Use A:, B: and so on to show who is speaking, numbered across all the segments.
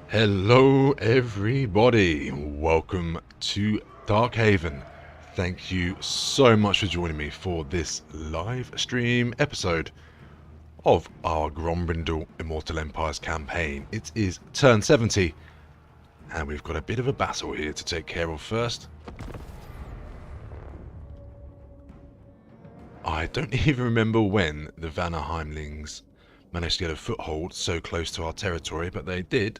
A: Hello everybody, welcome to Darkhaven. Thank you so much for joining me for this live stream episode of our Grombrindal Immortal Empires campaign. It is turn 70 and we've got a bit of a battle here to take care of first. I don't even remember when the Vanaheimlings managed to get a foothold so close to our territory, but they did.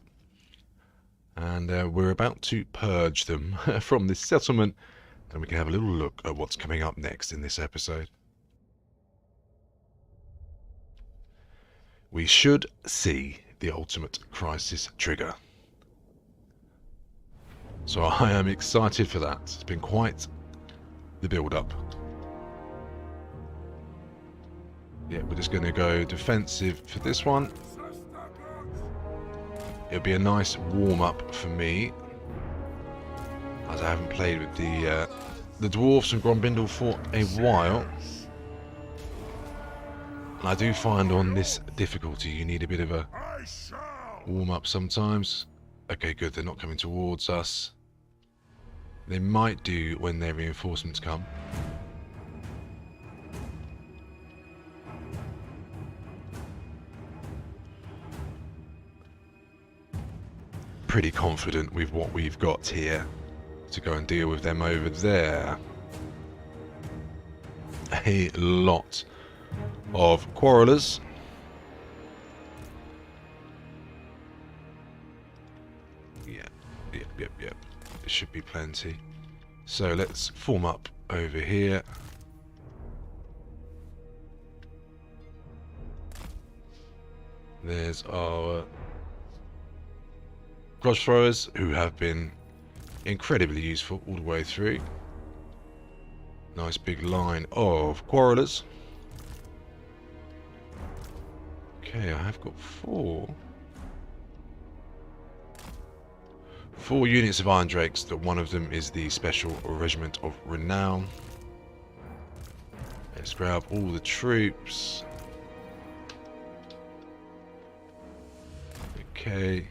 A: And we're about to purge them from this settlement, and we can have a little look at what's coming up next in this episode. We should see the ultimate crisis trigger. So I am excited for that. It's been quite the build-up. Yeah, we're just going to go defensive for this one. It'll be a nice warm-up for me, as I haven't played with the dwarves and Grombrindal for a while. And I do find on this difficulty you need a bit of a warm-up sometimes. Okay, good, they're not coming towards us. They might do when their reinforcements come. Pretty confident with what we've got here to go and deal with them over there. A lot of quarrelers. Yep. There should be plenty. So let's form up over here. There's our grudge throwers, who have been incredibly useful all the way through. Nice big line of quarrelers. Okay, I have got four units of Iron Drakes. That one of them is the Special Regiment of Renown. Let's grab all the troops. Okay.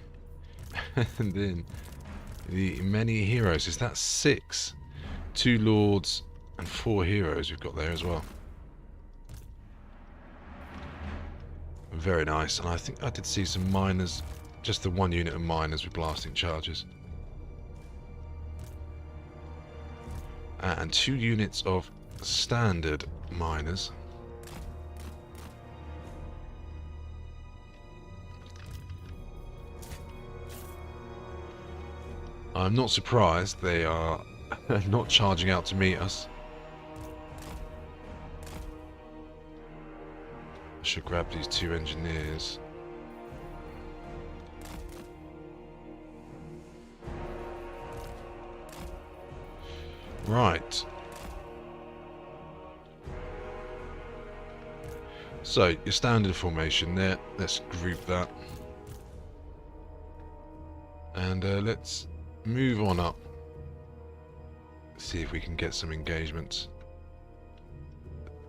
A: And then the many heroes. Is that 6? 2 lords and 4 heroes we've got there as well. Very nice. And I think I did see some miners, just the 1 unit of miners with blasting charges. And 2 units of standard miners. I'm not surprised they are not charging out to meet us. I should grab these 2 engineers. Right. So, your standard formation there. Let's group that. And let's move on up. See if we can get some engagements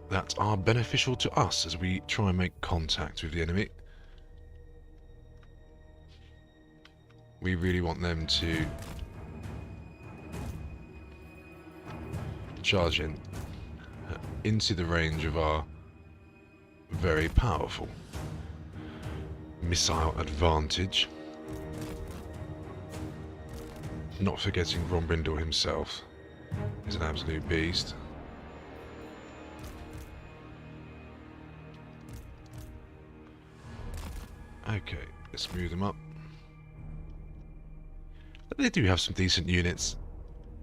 A: that are beneficial to us as we try and make contact with the enemy. We really want them to charge in into the range of our very powerful missile advantage. Not forgetting Grombrindal himself is an absolute beast. Okay, let's move them up. But they do have some decent units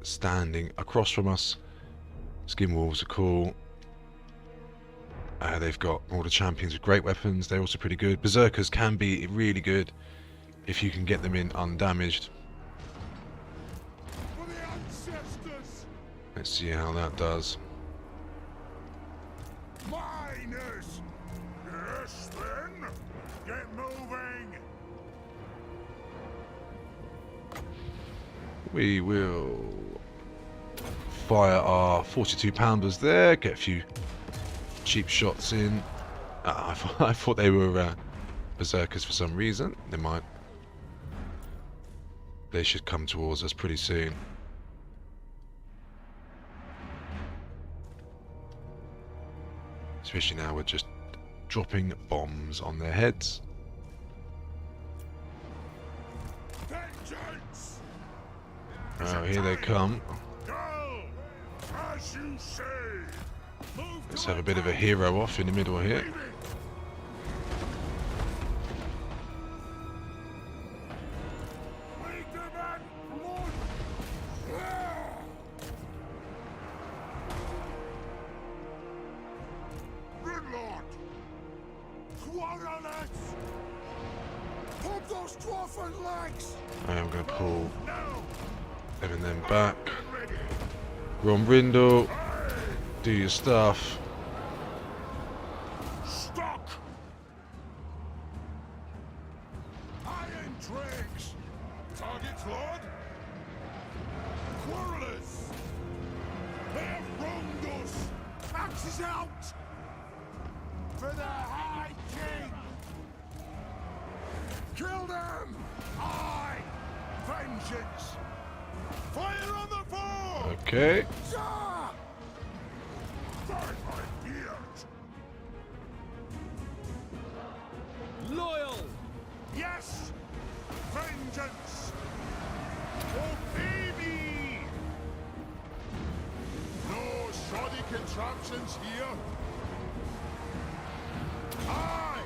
A: standing across from us. Skin Wolves are cool. They've got all the champions with great weapons. They're also pretty good. Berserkers can be really good if you can get them in undamaged. Let's see how that does.
B: Miners! Yes, then. Get moving.
A: We will fire our 42 pounders there, get a few cheap shots in. I thought they were berserkers for some reason. They might. they should come towards us pretty soon. Especially now we're just dropping bombs on their heads.
B: Vengeance!
A: Oh, here they come.
B: Go! As you say! Move
A: Let's
B: to
A: have a bit of a hero off in the middle here.
B: attack. Wake them up! Come on! Gridlord! Quarrelers! Pump those dwarfen legs!
A: I am going to pull
B: Now!
A: them and them back.
B: Ready!
A: Brindle,
B: Aye!
A: do your stuff.
B: Stock! Iron dregs! Targets, Lord! Quarrelers! They have wronged us! Axes out! For the High King! Kill them! Aye! Vengeance! Fire on the foe!
A: Okay.
B: Zah! By my beard!
C: Loyal!
B: Yes! Vengeance! Obey me! No shoddy contraptions here! Aye!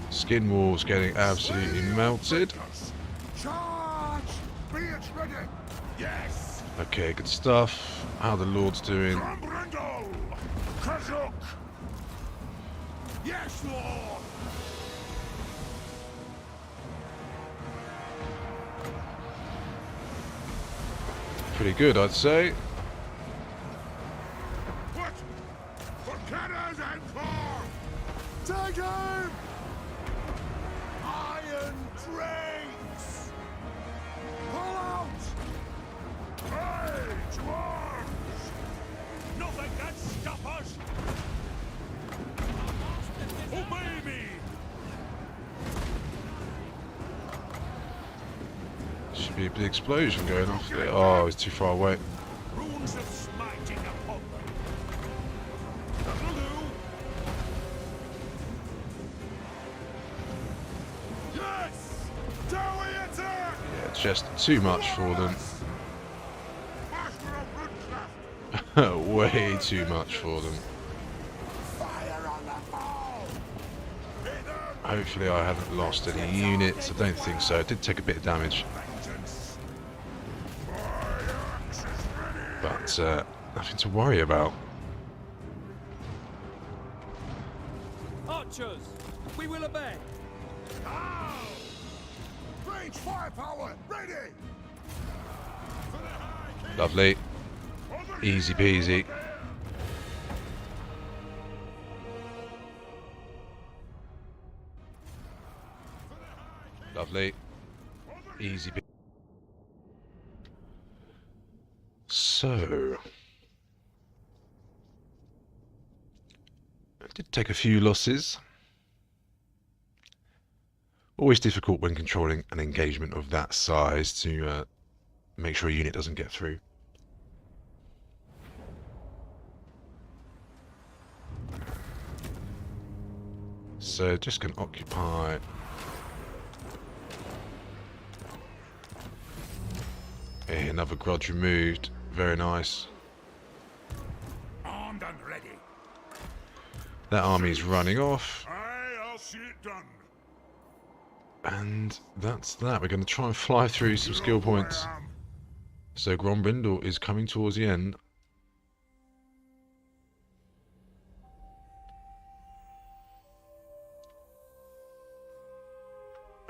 A: Skin wall's getting absolutely melted.
B: Charge! Be it ready! Yes!
A: Okay, good stuff. How the Lord's doing?
B: Grumbrindle! Kazuk! Yes, Lord!
A: Pretty good, I'd say.
B: What? For cannons and car! Take him! Iron drakes! Pull out! Aye, to arms! Nothing can stop us! Obey me!
A: Should be a big explosion going off there. Oh, it's too far away.
B: Runes of smiting upon them! That'll do! Yes! Tower attack!
A: Yeah, just too much for them.
B: Master of Woodcraft!
A: Way too much for them.
B: Fire on the ball! Hit them!
A: Hopefully I haven't lost any units. I don't think so. I did take a bit of damage,
B: Vengeance! My axe is ready!
A: but nothing to worry about.
C: Archers! We will obey!
B: Now! Range firepower ready! For the High King!
A: Lovely.
B: Over
A: Easy
B: here,
A: peasy.
B: over there! For the High King!
A: Lovely.
B: Over
A: Easy peasy. So, I did take a few losses. Always difficult when controlling an engagement of that size to make sure a unit doesn't get through. So just going to occupy another grudge removed. Very nice.
B: Armed and ready.
A: That army's running off,
B: Aye, I'll see it done.
A: and that's that. We're going to try and fly through some skill
B: You know who I
A: points.
B: am.
A: So Grombrindle is coming towards the end.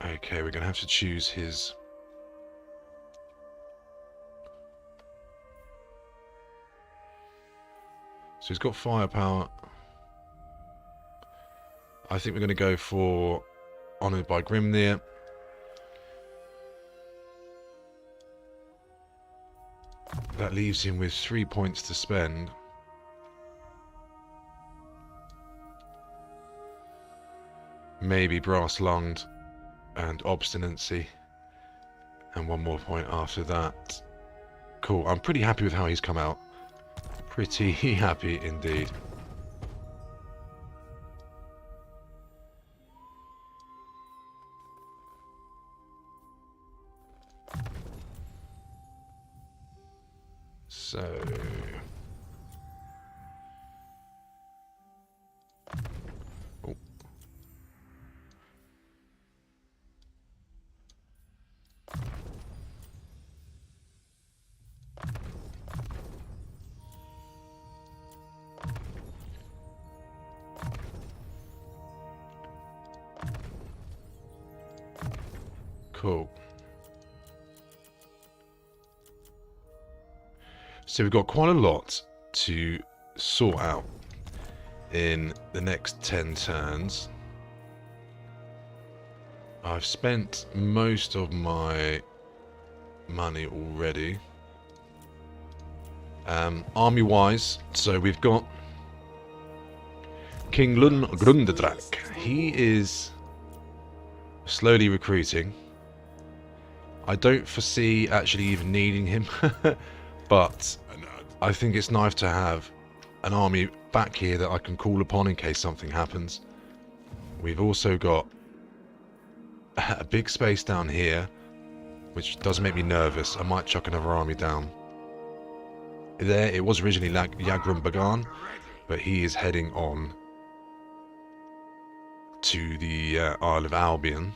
A: Okay, we're going to have to choose his... So he's got firepower. I think we're going to go for Honoured by Grimnir. That leaves him with 3 points to spend. Maybe Brass Lunged and Obstinacy. And one more point after that. Cool. I'm pretty happy with how he's come out. Pretty happy indeed. So... Oh. Cool. So we've got quite a lot to sort out in the next 10 turns. I've spent most of my money already. Army-wise, so we've got King Grundedrak. He is slowly recruiting. I don't foresee actually even needing him, but I think it's nice to have an army back here that I can call upon in case something happens. We've also got a big space down here, which does make me nervous. I might chuck another army down. There, it was originally Yagrum Bagan, but he is heading on to the Isle of Albion.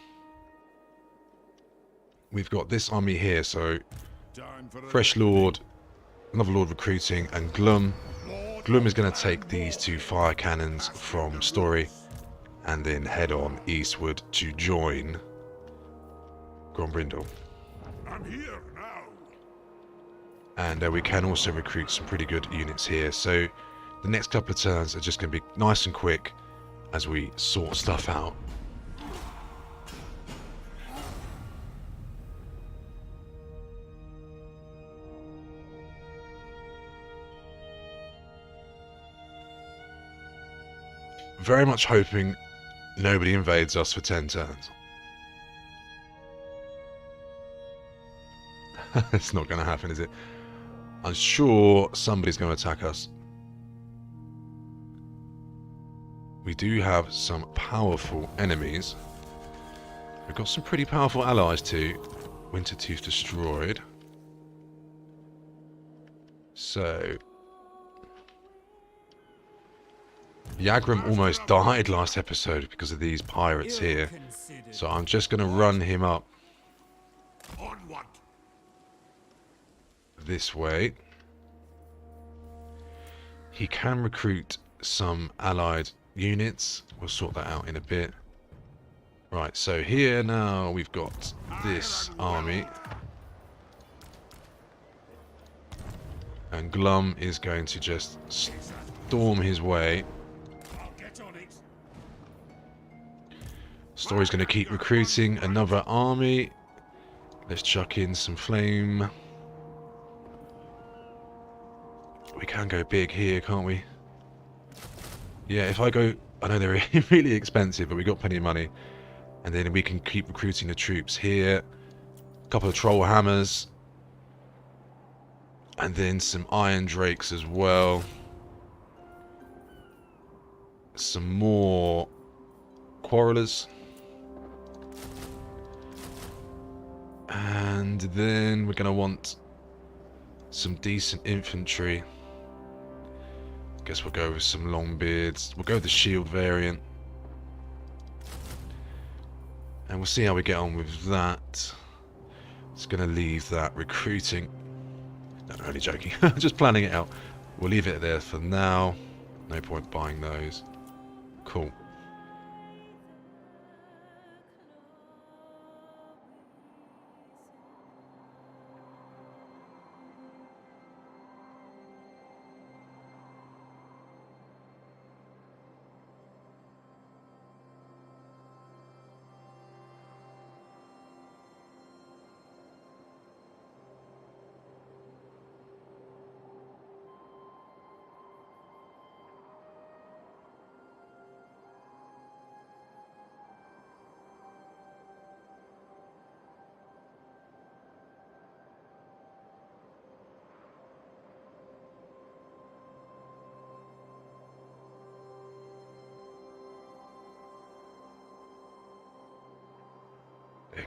A: We've got this army here, so Fresh Lord, another Lord recruiting, and Glum. Glum is going to take these 2 fire cannons from Story and then head on eastward to join Grombrindle.
B: I'm here now.
A: And we can also recruit some pretty good units here. So the next couple of turns are just going to be nice and quick as we sort stuff out. Very much hoping nobody invades us for 10 turns. It's not going to happen, is it? I'm sure somebody's going to attack us. We do have some powerful enemies. We've got some pretty powerful allies too. Wintertooth destroyed. So... Yagrum almost died last episode because of these pirates here. So I'm just going to run him up this way. He can recruit some allied units. We'll sort that out in a bit. Right, so here now we've got this army. And Glum is going to just storm his way. Story's going to keep recruiting another army. Let's chuck in some flame. We can go big here, can't we? Yeah, if I go... I know they're really expensive, but we got plenty of money. And then we can keep recruiting the troops here. A couple of troll hammers. And then some iron drakes as well. Some more quarrelers. And then we're going to want some decent infantry. Guess we'll go with some longbeards. We'll go with the shield variant. And we'll see how we get on with that. It's going to leave that recruiting. No, I'm only joking. Just planning it out. We'll leave it there for now. No point buying those. Cool.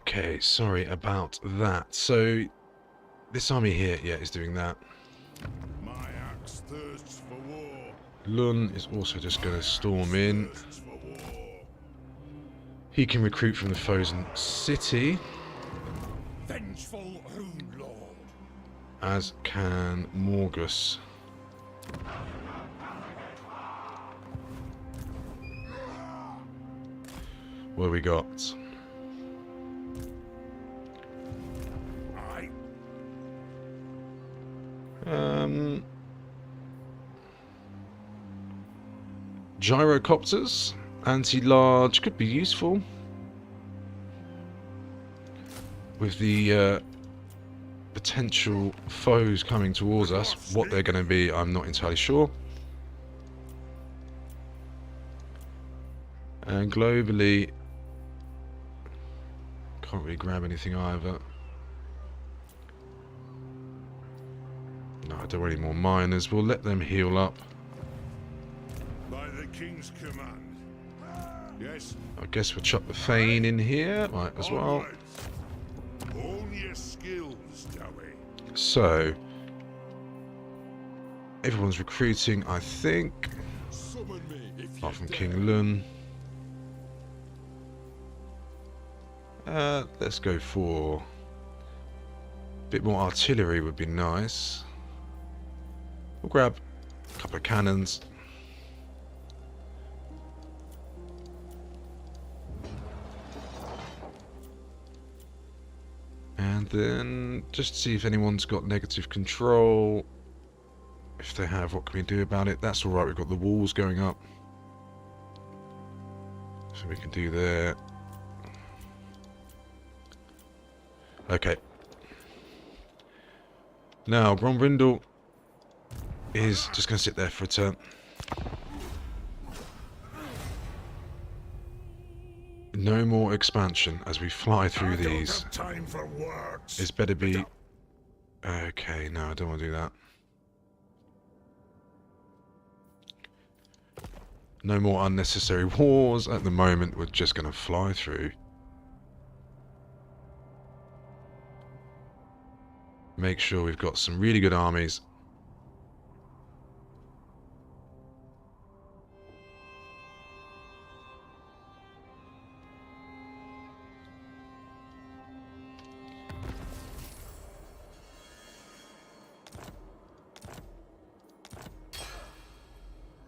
A: Okay, sorry about that. So, this army here, yeah, is doing that.
B: My axe thirsts for war.
A: Lun is also just going to storm in.
B: Thirsts for war.
A: He can recruit from the frozen city,
B: Vengeful Rune Lord.
A: as can Morgus. What do we got?
B: I
A: Gyrocopters, anti-large, could be useful. With the potential foes coming towards us, what they're going to be, I'm not entirely sure. And globally, can't really grab anything either. No, I don't want any more miners. We'll let them heal up.
B: by the king's command. Yes.
A: I guess we'll chuck the Thane in here, right, as well.
B: All right. Hone your skills, Dowie.
A: So, everyone's recruiting, I think,
B: Summon me if
A: apart
B: you
A: from
B: dare.
A: King Lun. Let's go for a bit more artillery would be nice. We'll grab a couple of cannons. And then just see if anyone's got negative control. If they have, what can we do about it? That's alright, we've got the walls going up. So we can do there. Okay. Now, Grombrindle is just going to sit there for a turn. No more expansion as we fly through
B: I don't
A: these.
B: have time for words.
A: It's better be... Okay, no, I don't want to do that. No more unnecessary wars. At the moment, we're just going to fly through. Make sure we've got some really good armies.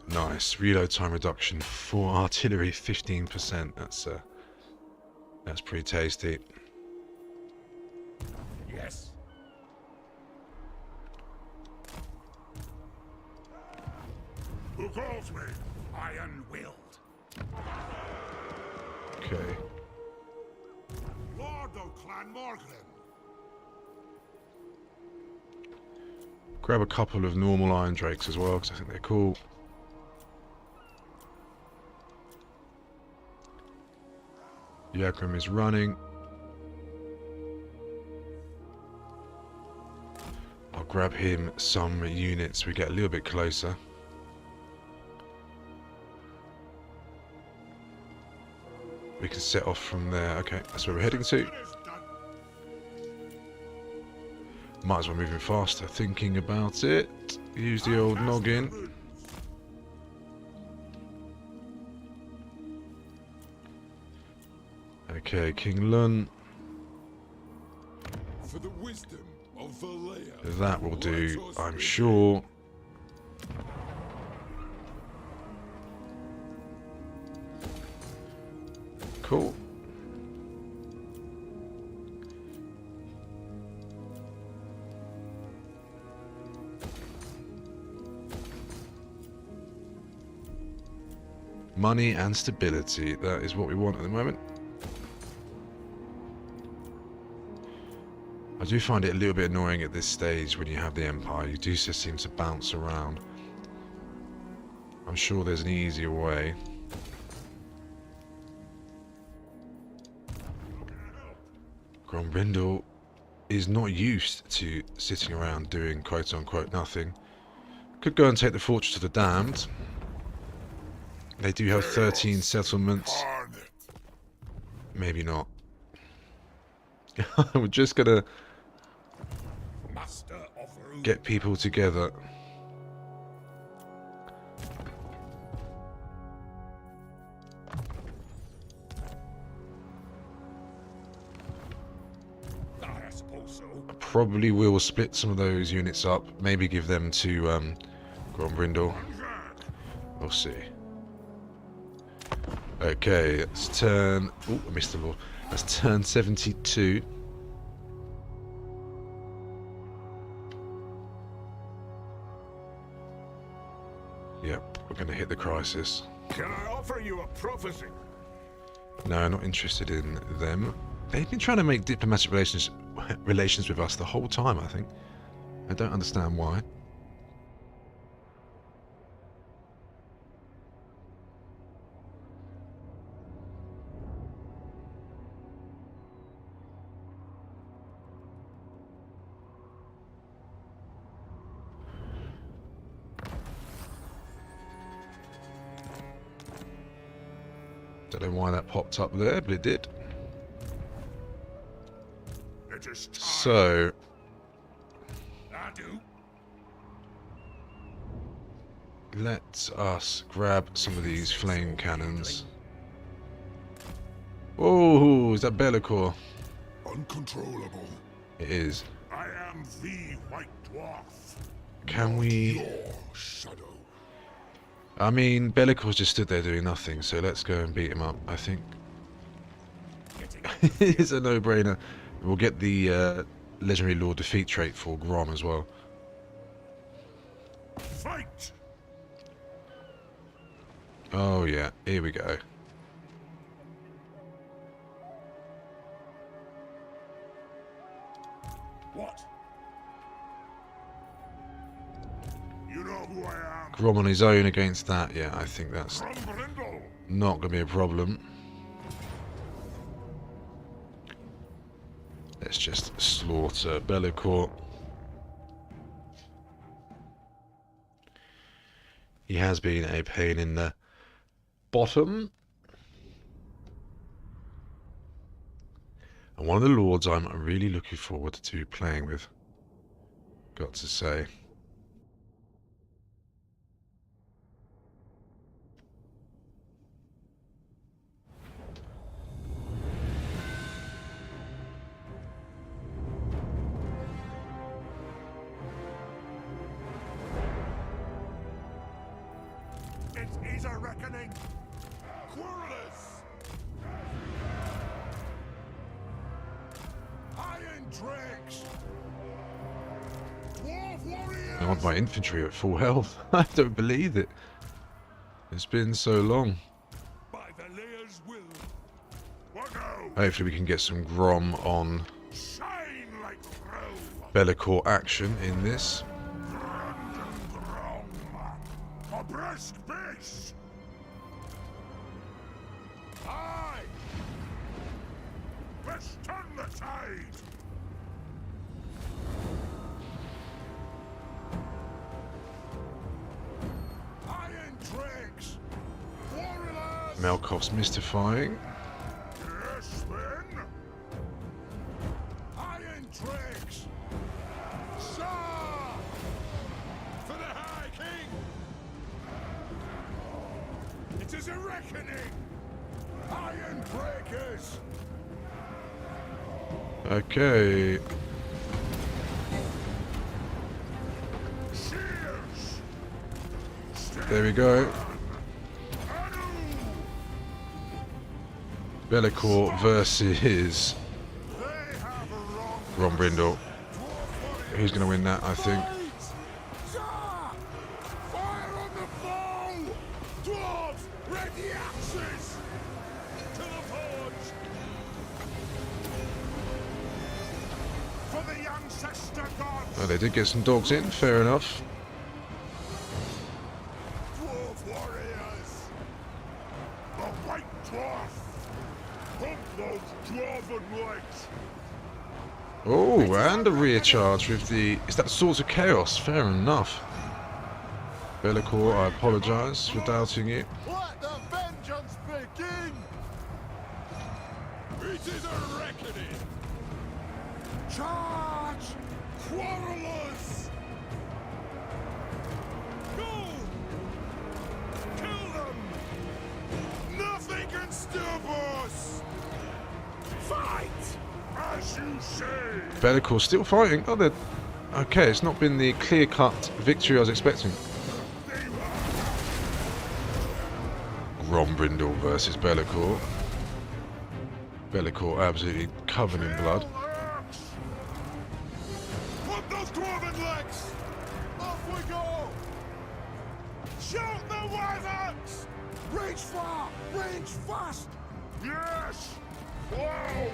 A: Nice. Reload time reduction for artillery, 15%. That's pretty tasty.
B: Yes. Who calls me? Iron-willed.
A: Okay.
B: Lord of Clan Morgan.
A: Grab a couple of normal Iron Drakes as well, because I think they're cool. Yakram is running. I'll grab him some units. We get a little bit closer. We can set off from there. Okay, that's where we're heading to.
B: It is done.
A: Might as well move in faster. Thinking about it. Use the old noggin. Okay, King Lun.
B: For the wisdom of Valea.
A: That will do, I'm sure. Cool. Money and stability, that is what we want at the moment. I do find it a little bit annoying at this stage when you have the Empire. You do just seem to bounce around. I'm sure there's an easier way. Grombrindle is not used to sitting around doing quote-unquote nothing. Could go and take the Fortress of the Damned. They do have 13 settlements.
B: Hard.
A: Maybe not. We're just gonna
B: Master of ruin.
A: get people together.
B: I suppose so.
A: Probably will split some of those units up. Maybe give them to Grombrindle. We'll see. Okay, let's turn... Oh, I missed the ball. Let's turn 72. Yep, we're going to hit the crisis.
B: Can I offer you a prophecy?
A: No, not interested in them. They've been trying to make diplomatic relations with us the whole time, I think. I don't understand why. Don't know why that popped up there, but it did.
B: It is time.
A: So,
B: I do.
A: let us grab some of these flame cannons. Oh, is that Bellicor?
B: Uncontrollable.
A: It is.
B: I am the White Dwarf.
A: Can we...
B: Your shadow.
A: I mean, Bellicor's just stood there doing nothing, so let's go and beat him up, I think. It's a no-brainer. We'll get the Legendary Lord defeat trait for Grom as well.
B: Fight!
A: Oh yeah, here we go.
B: What? You know who I am.
A: Grom on his own against that, yeah, I think that's
B: Grombrindle.
A: not going to be a problem. Let's just slaughter Bellicor. He has been a pain in the bottom. And one of the lords I'm really looking forward to playing with. Got to say.
B: It is a reckoning. Querulous. Iron Drakes. Dwarf warriors.
A: I want my infantry at full health. I don't believe it. It's been so long.
B: By the Layer's will. What now?
A: Hopefully we can get some Grom on
B: Shine like Rome.
A: Bellicor action in this.
B: A brisk pace! Aye! Let's turn the tide! Iron Drakes! Warriors!
A: Melkov's mystifying.
B: Yes, then! Iron Drakes! Sir! For the High King! It is a reckoning! Iron Breakers!
A: Okay.
B: Shears!
A: There we go. Bellicor versus
B: They have a wrong
A: Grombrindle. Who's going to win that, I think?
B: Sir! Fire on the bow! Dwarves, ready axes! To the forge! For the ancestor gods!
A: Oh, they did get some dogs in, fair enough.
B: Dwarf warriors! The White Dwarf! Pump those dwarven legs!
A: Oh, and a rear charge with the... Is that Swords of Chaos? Fair enough. Bellicor, I apologise for doubting you.
B: Let the vengeance begin! It is a reckoning! Charge! Quarrelers! Go! Kill them! Nothing can stop us! Fight! As you say!
A: Bellicor's still fighting. Oh, they're... Okay, it's not been the clear-cut victory I was expecting. Grombrindle versus Bellicor. Bellicor absolutely covered in blood.
B: Put those dwarven legs! Off we go! Shoot the wyverns! Reach far! Range fast! Yes! Wow!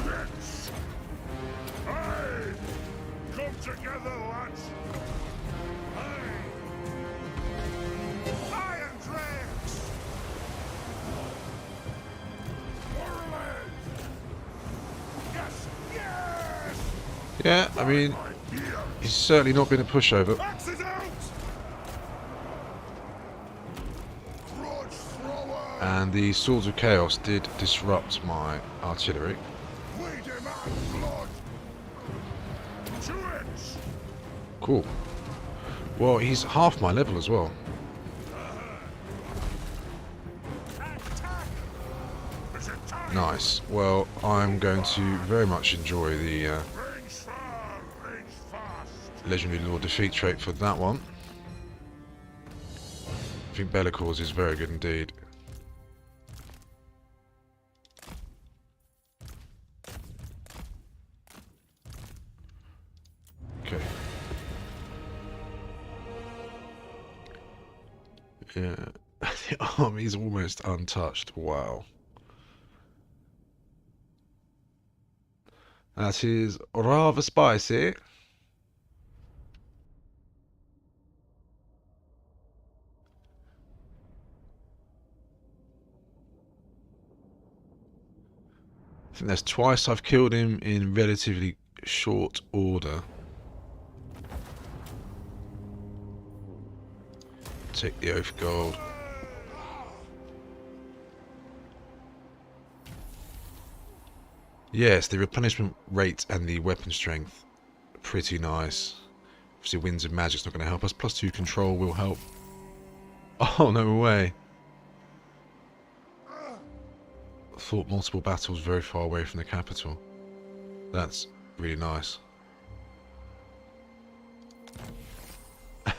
B: Yes! Aye! Come together, lads! Aye! Iron Dregs! Warlord! Yes! Yes!
A: Yeah, I mean, he's certainly not been a pushover.
B: Axes out! Grudge thrower!
A: And the Swords of Chaos did disrupt my artillery.
B: We demand blood! To it!
A: Cool. Well, he's half my level as well.
B: Attack! Is it time?
A: Nice. Well, I'm going to very much enjoy the
B: Range far! Range fast!
A: Legendary Lord defeat trait for that one. I think Bellicor's is very good indeed. Okay. Yeah. The army's almost untouched. Wow. That is rather spicy. I think that's twice I've killed him in relatively short order. Take the Oath Gold. Yes, the replenishment rate and the weapon strength are pretty nice. Obviously Winds of Magic's not going to help us. +2 control will help. Oh, no way. Fought multiple battles very far away from the capital. That's really nice.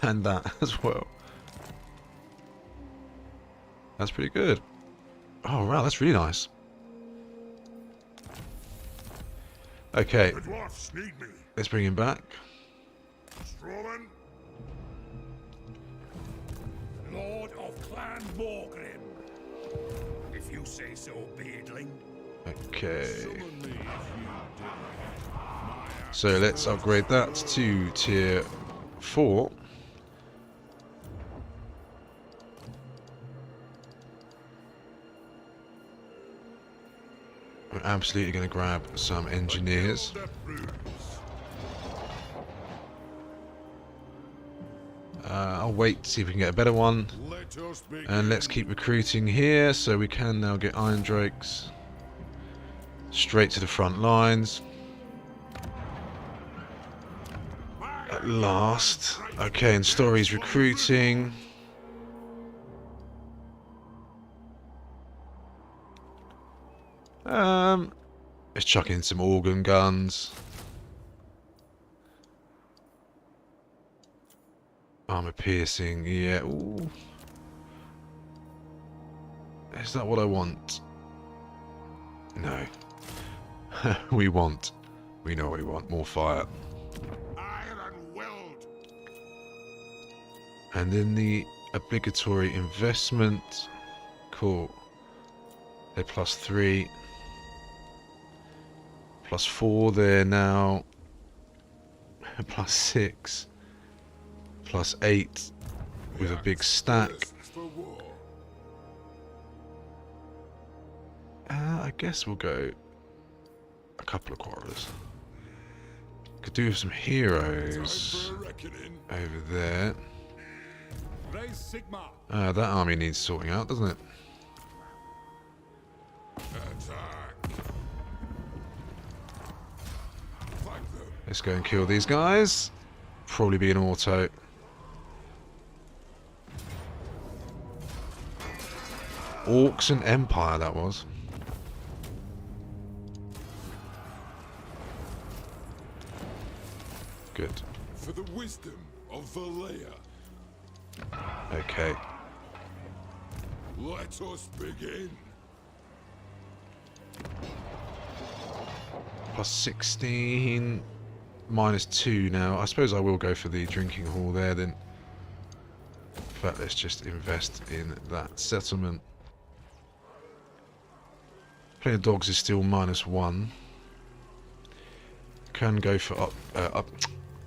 A: And that as well. That's pretty good. Oh wow, that's really nice. Okay,
B: The dwarfs need me.
A: let's bring him back.
B: Strowman. Lord of Clan Morgrim. If you say so, beardling.
A: Okay.
B: Summon me if you dare.
A: So let's upgrade that to tier 4. We're absolutely going to grab some engineers. I'll wait to see if we can get a better one.
B: Let us begin.
A: And let's keep recruiting here so we can now get Iron Drakes straight to the front lines. At last. Okay, and Story's recruiting. Let's chuck in some organ guns. Armor piercing, yeah. Ooh. Is that what I want? No. We know what we want, more fire.
B: Iron Weld.
A: And then the obligatory investment. Cool. They're +3. +4 there now. +6. +8 with a big stack.
B: For war.
A: I guess we'll go a couple of quarrelers. Could do with some heroes
B: Time for a reckoning.
A: over there.
B: Raise Sigma.
A: That army needs sorting out, doesn't it?
B: Attack.
A: Let's go and kill these guys. Probably be an auto. Orcs and Empire, that was. Good.
B: For the wisdom of Valea,
A: Okay.
B: let us begin.
A: Plus 16. Minus 2 now. I suppose I will go for the drinking hall there then. In fact, let's just invest in that settlement. Playing dogs is still minus 1. Can go for up.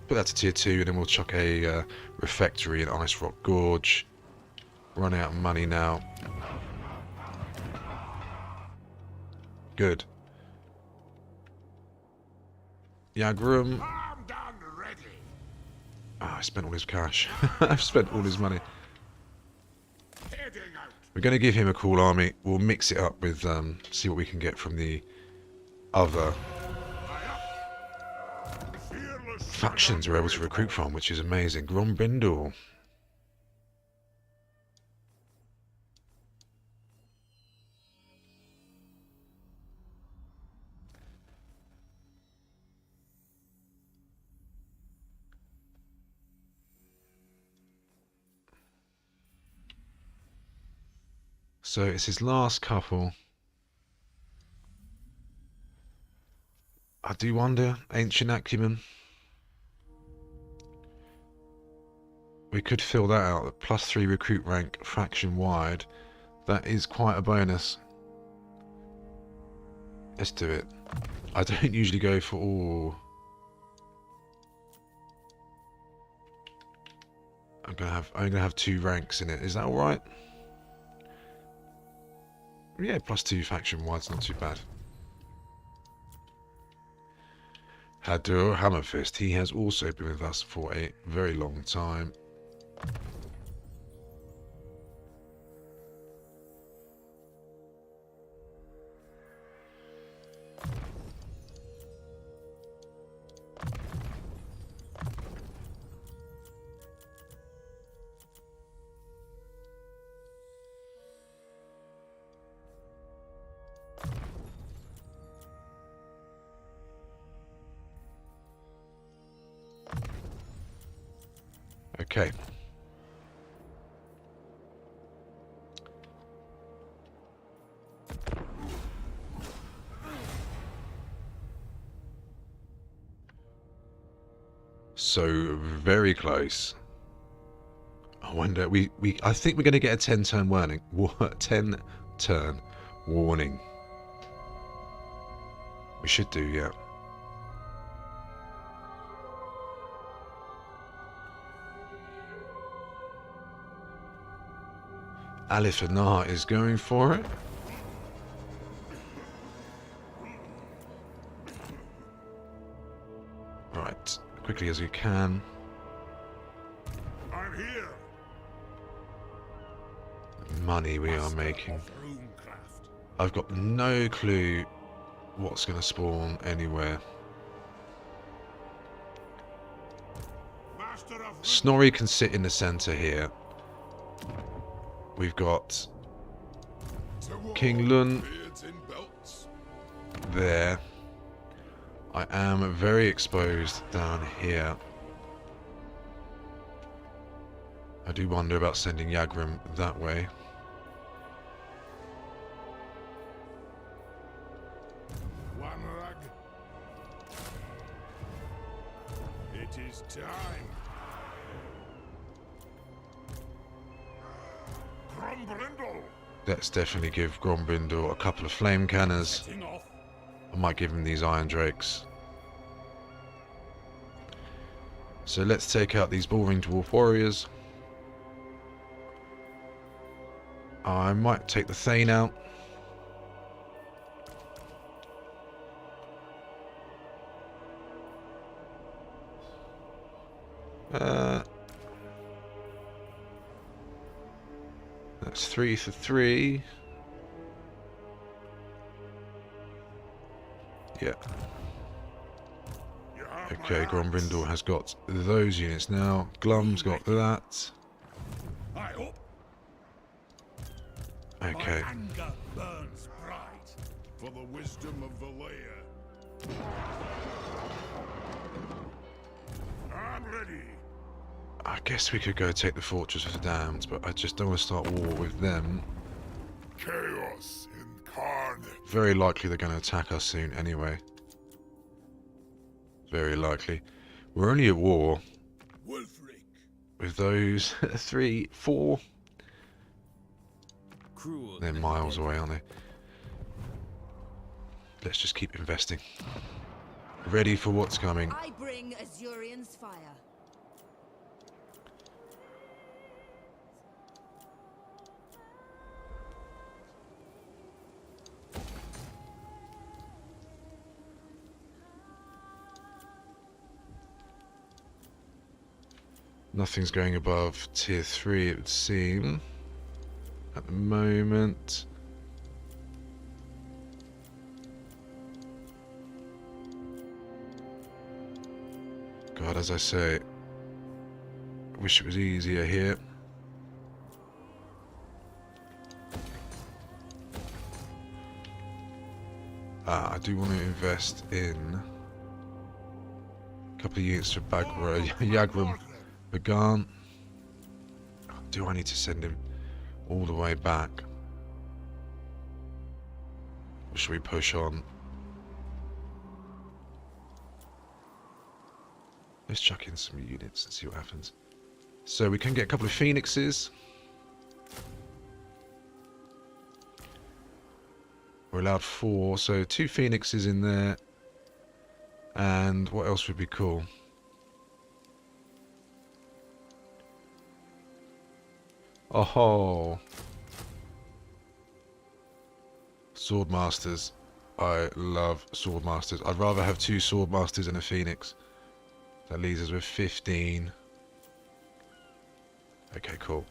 A: Put that to tier 2 and then we'll chuck a refectory in Ice Rock Gorge. Run out of money now. Good. Yagrum.
B: I'm done ready.
A: Oh, I spent all his cash. I've spent all his money.
B: Heading out.
A: We're going to give him a cool army. We'll mix it up with, see what we can get from the other
B: Fearless
A: factions we're able to recruit from, which is amazing. Grombrindal. So it's his last couple. I do wonder, Ancient Acumen. We could fill that out at +3 recruit rank, faction wide. That is quite a bonus. Let's do it. I don't usually go for all. I'm gonna have 2 ranks in it. Is that all right? Yeah, +2 faction wide's not too bad. Hadur Hammerfist, he has also been with us for a very long time. Okay. So very close. I wonder. I think we're going to get a 10-turn warning. 10-turn warning. We should do, yeah. Alifanar is going for it. Right, quickly as you can.
B: I'm here.
A: Money we are making.
B: Of runecraft.
A: I've got no clue what's going to spawn anywhere.
B: Master of
A: Snorri can sit in the centre here. We've got
B: to war,
A: King Lun
B: beards in belts.
A: there. I am very exposed down here. I do wonder about sending Yagrum that way.
B: One rag. It is time. Grombrindle.
A: Let's definitely give Grombrindal a couple of flame cannons.
B: Setting off.
A: I might give him these Iron Drakes. So let's take out these Bullring Dwarf Warriors. I might take the Thane out. That's 3 for 3. Yeah.
B: Yeah.
A: Okay, Grombrindle has got those units now. Glum's got that.
B: I hope
A: Okay.
B: my anger burns bright for the wisdom of Valea. I'm ready.
A: I guess we could go take the Fortress of the Damned, but I just don't want to start war with them.
B: Chaos incarnate.
A: Very likely they're going to attack us soon anyway. Very likely. We're only at war
B: Wolfric.
A: with those 3, 4.
C: Cruel.
A: They're miles away, aren't they? Let's just keep investing. Ready for what's coming.
D: I bring Azurian's fire.
A: Nothing's going above tier 3, it would seem, at the moment. God, as I say, I wish it was easier here. I do want to invest in a couple of units for Yagram Bagan. Do I need to send him all the way back? Or should we push on? Let's chuck in some units and see what happens. So we can get a couple of Phoenixes. We're allowed 4, so 2 Phoenixes in there. And what else would be cool? Oh, Swordmasters. I love Swordmasters. I'd rather have 2 Swordmasters and a Phoenix. That leaves us with 15. Okay, cool.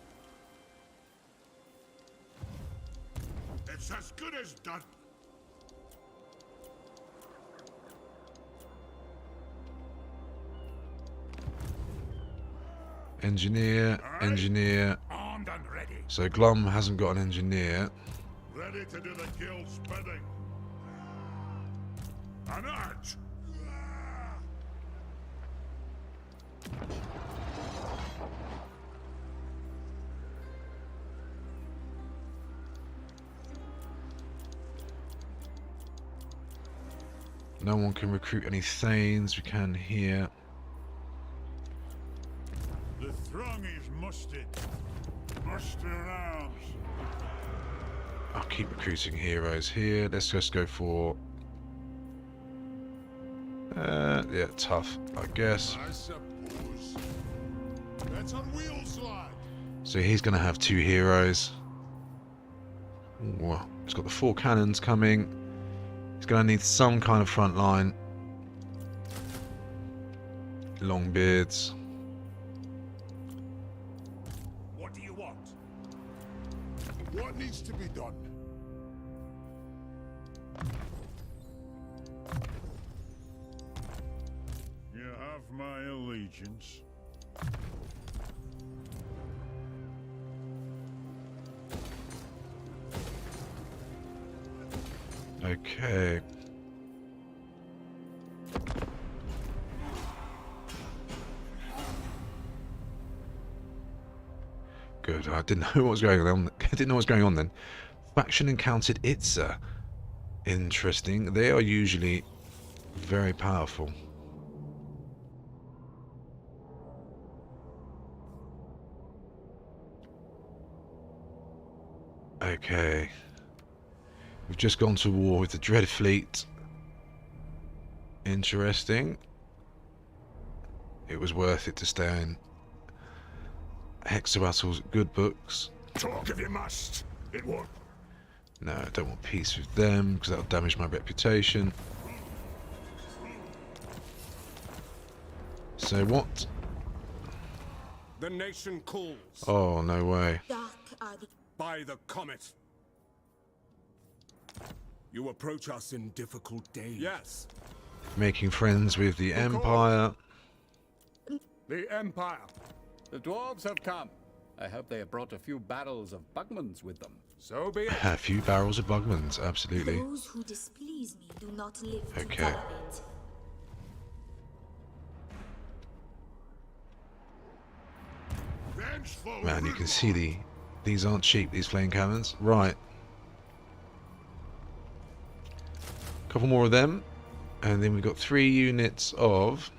B: It's as good as done.
A: Engineer, engineer.
B: Armed and ready.
A: So Glum hasn't got an engineer.
B: Ready to do the guild's bidding. An arch.
A: No one can recruit any Thanes. We can here.
B: The throng is mustered. Muster arms.
A: I'll keep recruiting heroes here. Let's just go for... yeah, tough, I guess.
B: I suppose. That's on wheels, lad.
A: So he's going to have 2 heroes. Well, he's got the 4 cannons coming. He's going to need some kind of front line. Long beards.
B: What do you want? What needs to be done? You have my allegiance.
A: Okay. Good. I didn't know what was going on. I didn't know what was going on then. Faction encountered Itza. Interesting. They are usually very powerful. Okay. We've just gone to war with the Dread Fleet. Interesting. It was worth it to stay in Hexabattle's good books.
B: Talk if you must. It won't.
A: No, I don't want peace with them because that'll damage my reputation. So what?
C: The nation calls.
A: Oh, no way.
D: Dark are the
C: By the comet. You approach us in difficult days. Yes.
A: Making friends with the Empire.
C: The Empire.
E: The dwarves have come. I hope they have brought a few barrels of Bugmans with them.
C: So be it.
A: A few barrels of Bugmans, absolutely.
D: Those who displease me do not live to
A: Okay.
D: tell it.
B: Vengeful
A: Man, you can see
B: Ridley.
A: these aren't cheap, these flame cannons. Right. Couple more of them. And then we've got 3 units of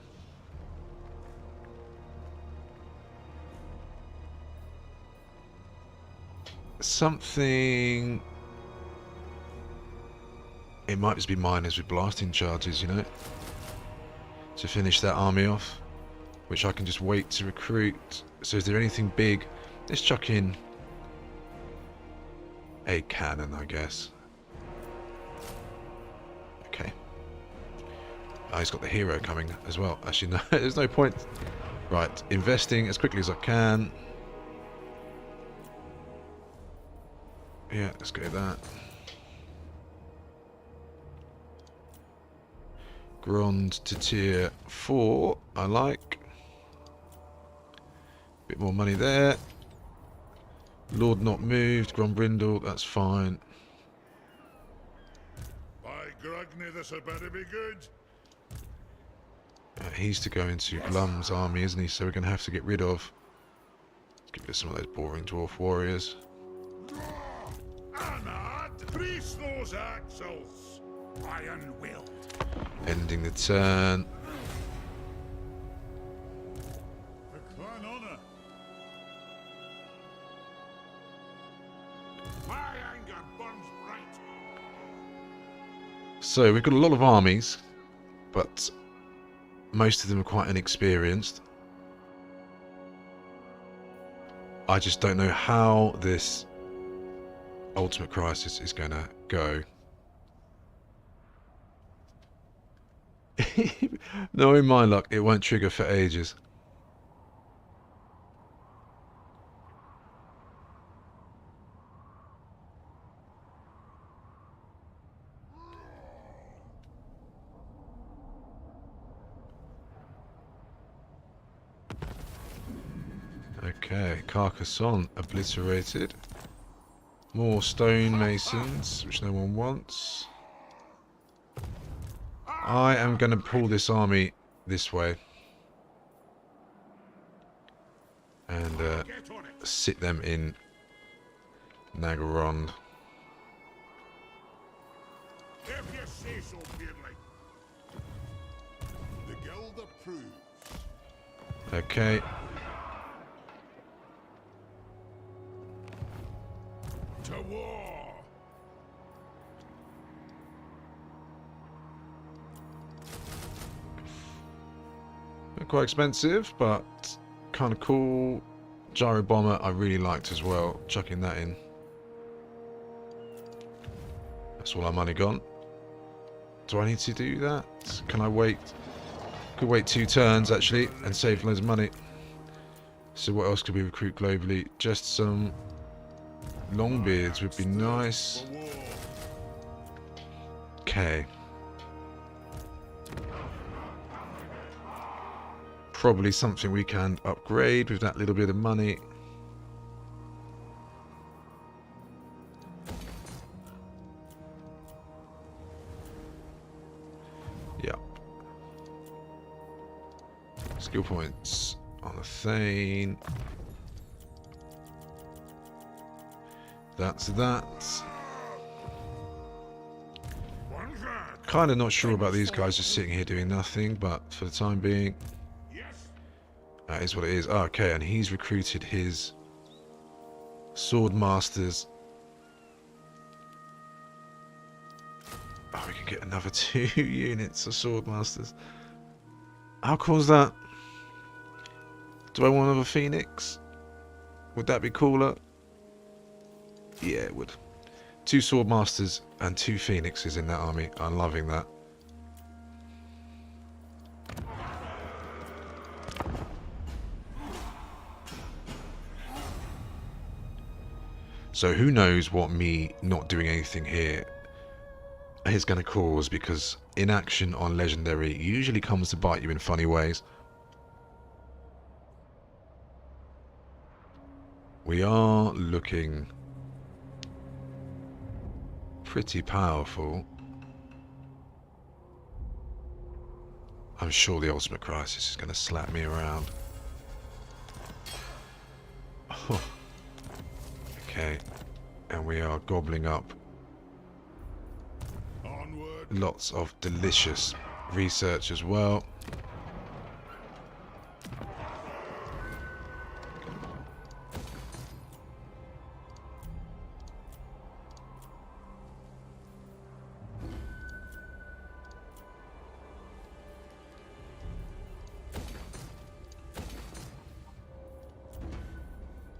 A: something. It might just be miners with blasting charges, you know, to finish that army off, which I can just wait to recruit. So is there anything big? Let's chuck in a cannon, I guess. Okay. Oh, he's got the hero coming as well. Actually, no, there's no point. Right, investing as quickly as I can. Yeah, let's go with that. Grand to tier 4, I like. Bit more money there. Lord not moved, Grombrindle, that's fine.
B: By Grugny, this had better be good.
A: He's to go into Glum's army, isn't he? So we're going to have to get rid of. Let's get rid of some of those boring dwarf warriors.
B: Anna, grease those axles. Iron-willed.
A: Ending the turn.
B: The clan honor. My anger burns bright.
A: So we've got a lot of armies, but most of them are quite inexperienced. I just don't know how this Ultimate Crisis is going to go. Knowing my luck, it won't trigger for ages. Okay, Carcassonne obliterated. More stonemasons, which no one wants. I am going to pull this army this way and
B: Get on it.
A: sit them in Nagaron.
B: If you say so, Beardley. The guild approves.
A: Okay,
B: To war.
A: they're quite expensive, but kind of cool. Gyro bomber I really liked as well, chucking that in. That's all our money gone. Do I need to do that? Can I wait? Could wait 2 turns actually and save loads of money. So what else could we recruit globally? Just some Longbeards would be nice.
B: For war.
A: Okay. Probably something we can upgrade with that little bit of money. Yep. Skill points on the Thane. That's that.
B: One guard.
A: Kind of not sure about these guys just sitting here doing nothing, but for the time being,
B: Yes.
A: that is what it is. Oh, okay, and he's recruited his sword masters. Oh, we can get another 2 units of sword masters. How cool is that? Do I want another Phoenix? Would that be cooler? Yeah, it would. 2 sword masters and 2 Phoenixes in that army. I'm loving that. So who knows what me not doing anything here is going to cause, because inaction on legendary usually comes to bite you in funny ways. We are looking pretty powerful. I'm sure the ultimate crisis is going to slap me around. Oh. Okay, and we are gobbling up
B: Onward.
A: lots of delicious research as well.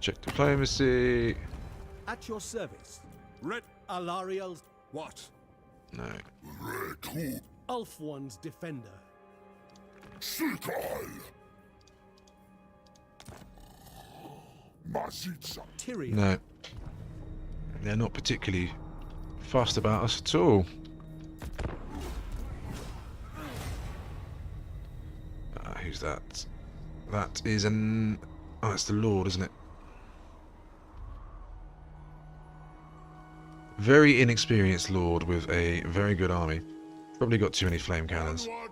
A: Check diplomacy.
C: At your service.
B: Red.
C: Alariel's
B: What?
A: No.
B: Retu.
C: Ulf-One's defender.
B: Sikai. Mazitsa.
C: Tyrion.
A: No. They're not particularly fussed about us at all. Who's that? That is an... Oh, it's the Lord, isn't it? Very inexperienced Lord with a very good army. Probably got too many flame cannons.
B: Onward.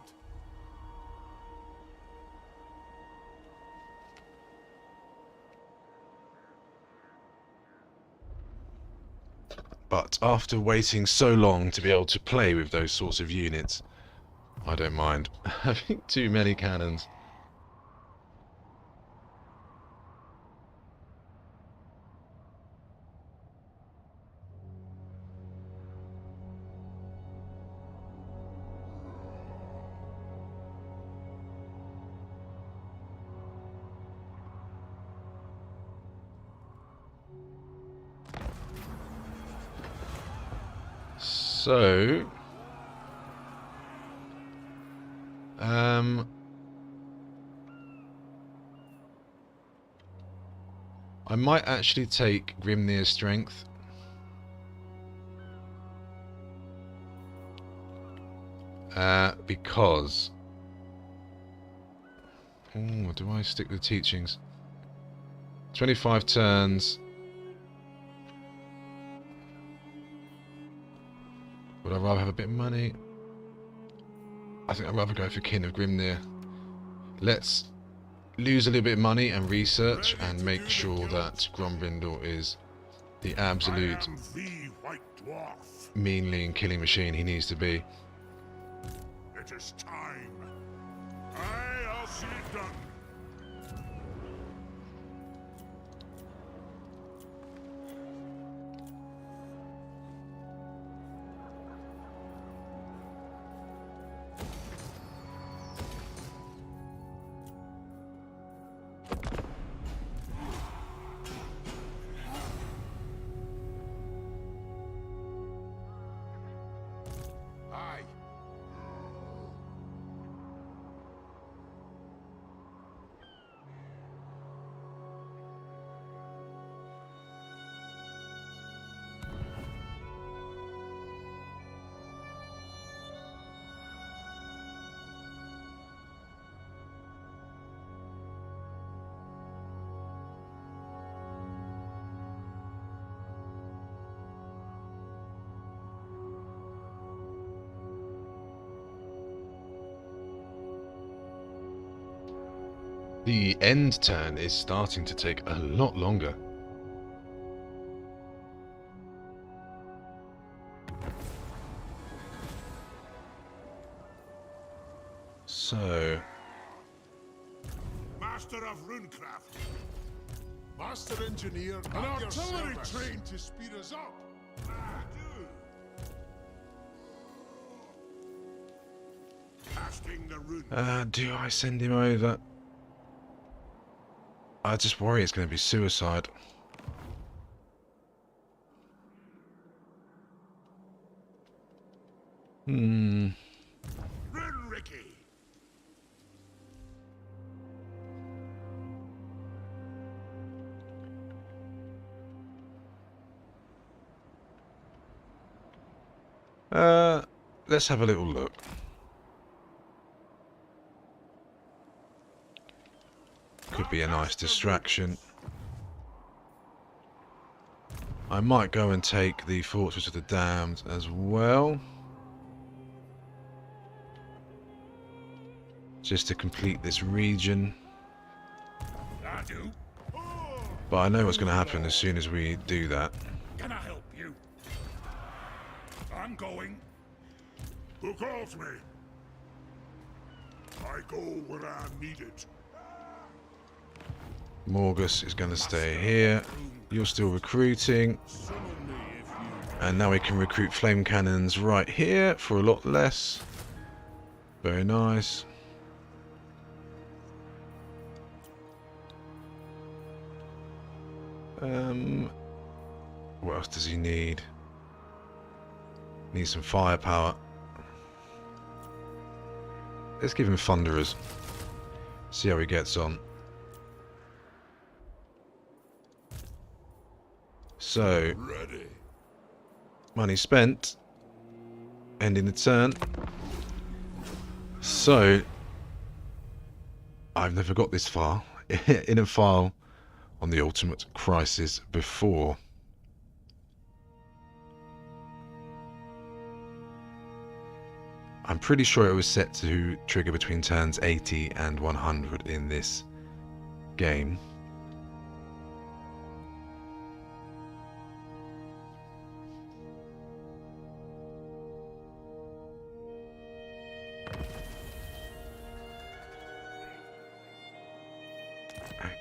A: But after waiting so long to be able to play with those sorts of units, I don't mind having too many cannons. So, I might actually take Grimnir's strength. Because... Ooh, do I stick with teachings? 25 turns. Would I rather have a bit of money? I think I'd rather go for Kin of Grimnir. Let's lose a little bit of money and research and make sure that Grombrindle is the absolute
B: I am the White Dwarf.
A: meanly and killing machine he needs to be.
B: It is time. I'll see it done. Aye.
A: The end turn is starting to take a lot longer. So,
B: Master of Runecraft.
C: Master engineer.
B: An artillery train to speed us up. Ah, do. Casting the rune.
A: do I send him over? I just worry it's going to be suicide.
B: Rune Ricky.
A: let's have a little look. Could be a nice distraction. I might go and take the Fortress of the Damned as well. Just to complete this region.
B: I do.
A: But I know what's going to happen as soon as we do that.
B: Can I help you? I'm going. Who calls me? I go where I'm needed.
A: Morgus is going to stay here. You're still recruiting. And now we can recruit flame cannons right here for a lot less. Very nice. What else does he need? Needs some firepower. Let's give him Thunderers. See how he gets on. So, money spent. Ending the turn. So, I've never got this far in a file on the Ultimate Crisis before. I'm pretty sure it was set to trigger between turns 80 and 100 in this game.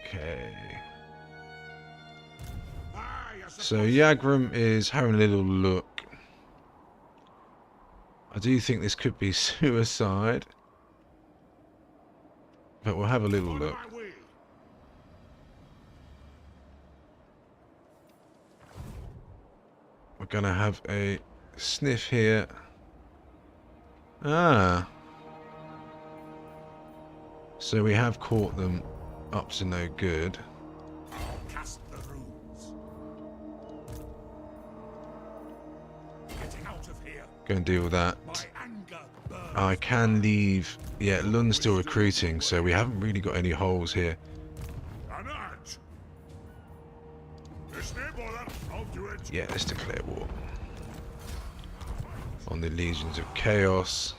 A: Okay. So Yagram is having a little look. I do think this could be suicide, but we'll have a little look. We're gonna have a sniff here. Ah. So we have caught them up to no good.
B: I'll cast the runes. Getting out of here.
A: Go and deal with that.
B: My anger burns.
A: I can leave. Yeah, Lund's still recruiting, so we haven't really got any holes here.
B: An art. This name or that, I'll do it.
A: Yeah, let's declare war on the Legions of Chaos.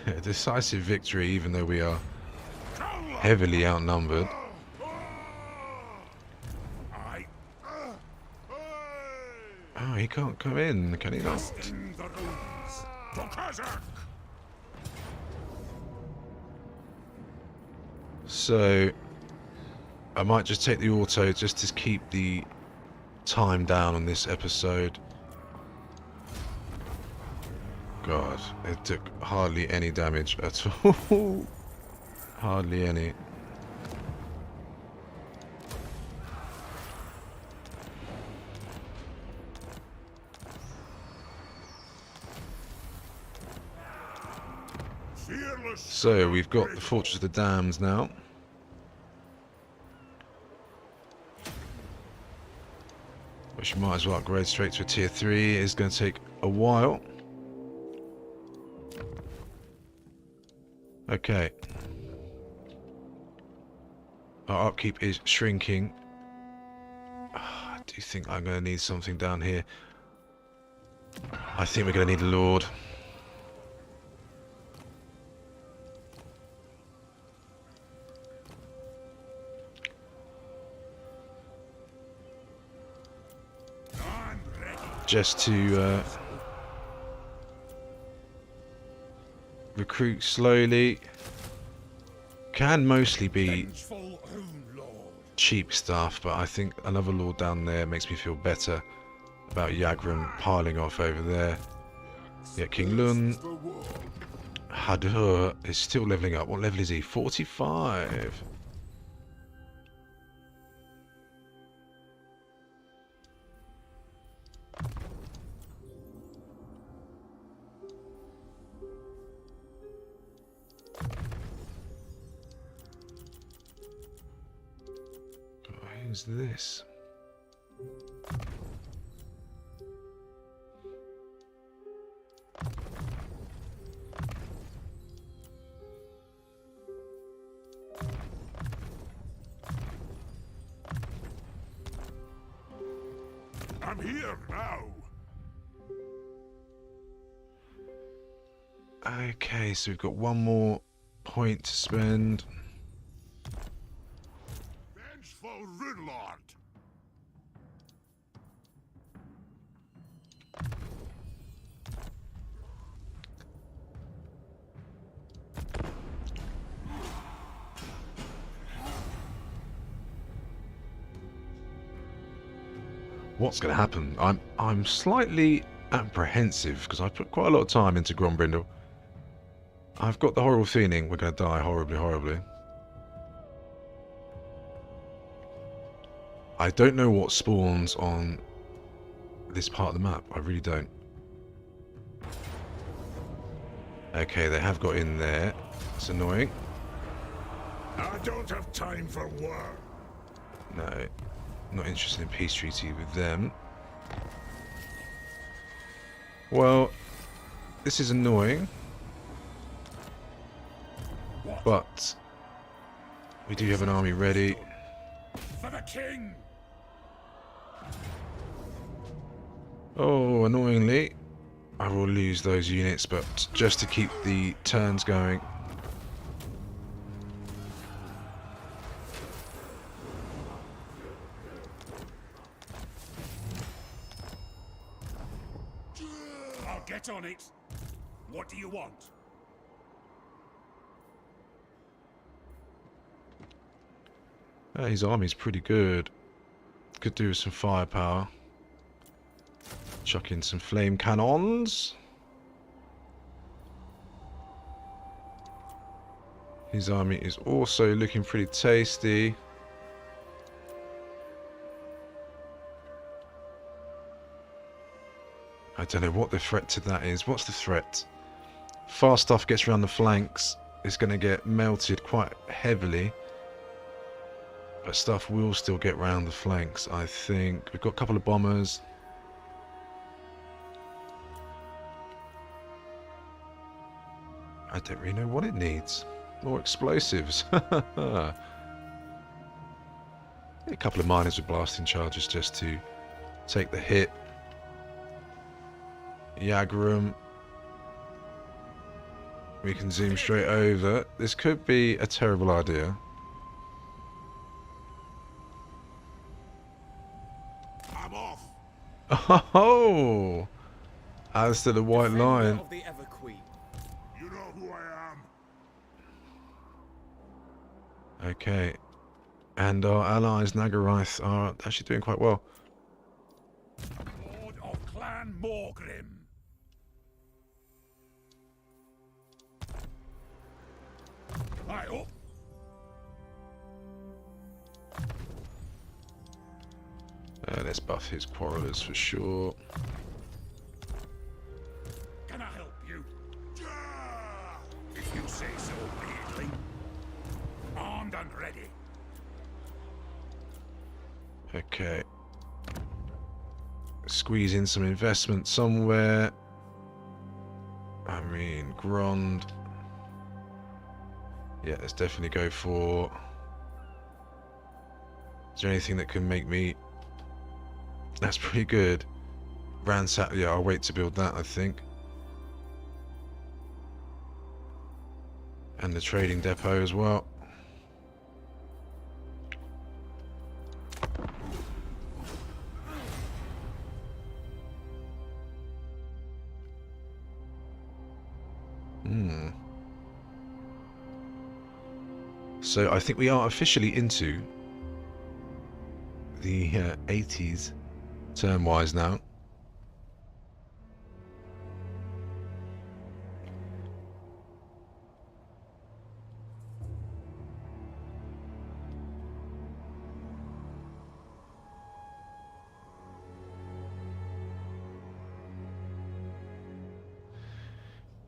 A: A decisive victory, even though we are heavily outnumbered. Oh, he can't come in, can he not?
B: Casting the runes. For Kazakh.
A: So I might just take the auto just to keep the time down on this episode. God, it took hardly any damage at all. Hardly any.
B: Fearless.
A: So we've got the Fortress of the Dams now. Which we might as well upgrade straight to a tier 3. It's going to take a while. Okay. Our upkeep is shrinking. I do think I'm going to need something down here. I think we're going to need a Lord.
B: I'm ready.
A: Just to recruit slowly. Can mostly be
B: Vengeful Rune Lord.
A: cheap stuff, but I think another Lord down there makes me feel better about Yagram piling off over there. Yeah, King Lun. Hadur is still leveling up. What level is he? 45. is this?
B: I'm here now.
A: Okay, so we've got one more point to spend.
B: Vengeful Runelord.
A: What's going to happen? I'm slightly apprehensive because I put quite a lot of time into Grombrindle. I've got the horrible feeling we're going to die horribly, horribly. I don't know what spawns on this part of the map. I really don't. Okay, they have got in there. It's annoying.
B: I don't have time for war.
A: No, not interested in peace treaty with them. Well, this is annoying. But we do have an army ready.
B: For the king.
A: Oh, annoyingly, I will lose those units, but just to keep the turns going.
B: I'll get on it. What do you want?
A: His army's pretty good. Could do with some firepower. Chuck in some flame cannons. His army is also looking pretty tasty. I don't know what the threat to that is. What's the threat? Fast stuff gets around the flanks. It's going to get melted quite heavily. But stuff will still get round the flanks, I think. We've got a couple of bombers. I don't really know what it needs. More explosives. A couple of miners with blasting charges just to take the hit. Yagrum. We can zoom straight over. This could be a terrible idea.
B: I'm off.
A: Oh! As to the white line.
E: Of the Ever Queen.
B: You know who I am.
A: Okay. And our allies, Nagarath, are actually doing quite well.
B: Lord of Clan Morgrim. Aye, up.
A: Let's buff his quarrelers for sure.
B: Can I help you? If you say so, immediately. Armed and ready.
A: Okay. Squeeze in some investment somewhere. I mean, Grond. Yeah, let's definitely go for... Is there anything that can make me... That's pretty good. Ransack, yeah, I'll wait to build that, I think. And the trading depot as well. So I think we are officially into the 80s term-wise now.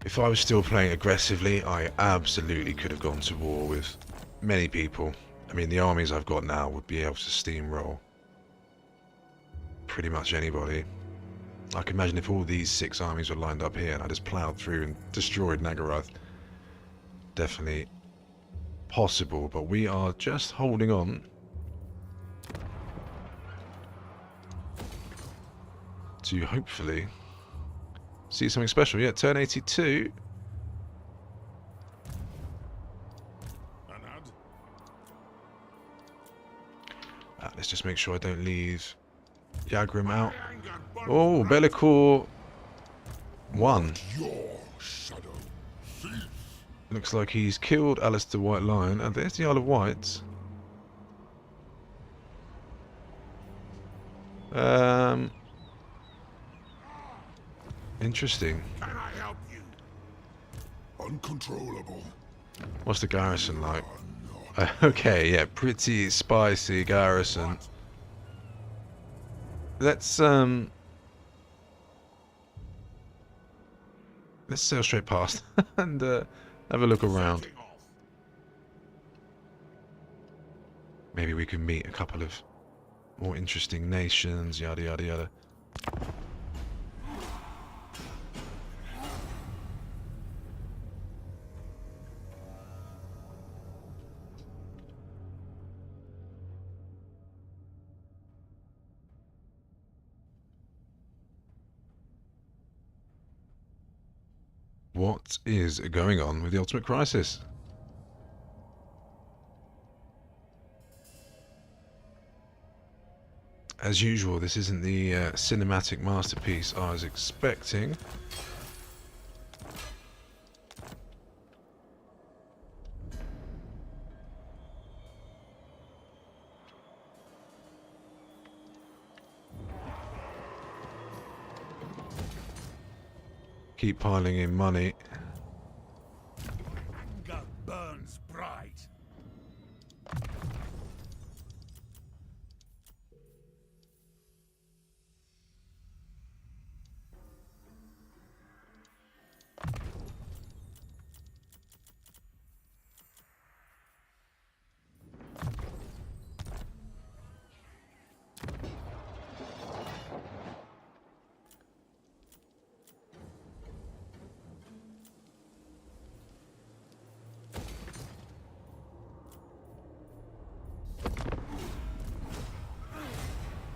A: If I was still playing aggressively, I absolutely could have gone to war with many people. I mean, the armies I've got now would be able to steamroll pretty much anybody. I can imagine if all these 6 armies were lined up here and I just ploughed through and destroyed Nagarath. Definitely possible, but we are just holding on to hopefully see something special. Yeah, turn 82. Let's just make sure I don't leave Yagrim out. Oh, Bellicor 1. Looks like he's killed Alistair White Lion. And there's the Isle of Wight. Interesting.
B: Can I help you? Uncontrollable.
A: What's the garrison like? Okay, yeah, pretty spicy garrison. Let's sail straight past and have a look around. Maybe we can meet a couple of more interesting nations, yada yada yada. What is going on with the Ultimate Crisis? As usual, this isn't the cinematic masterpiece I was expecting. Keep piling in money.
B: Anger burns bright.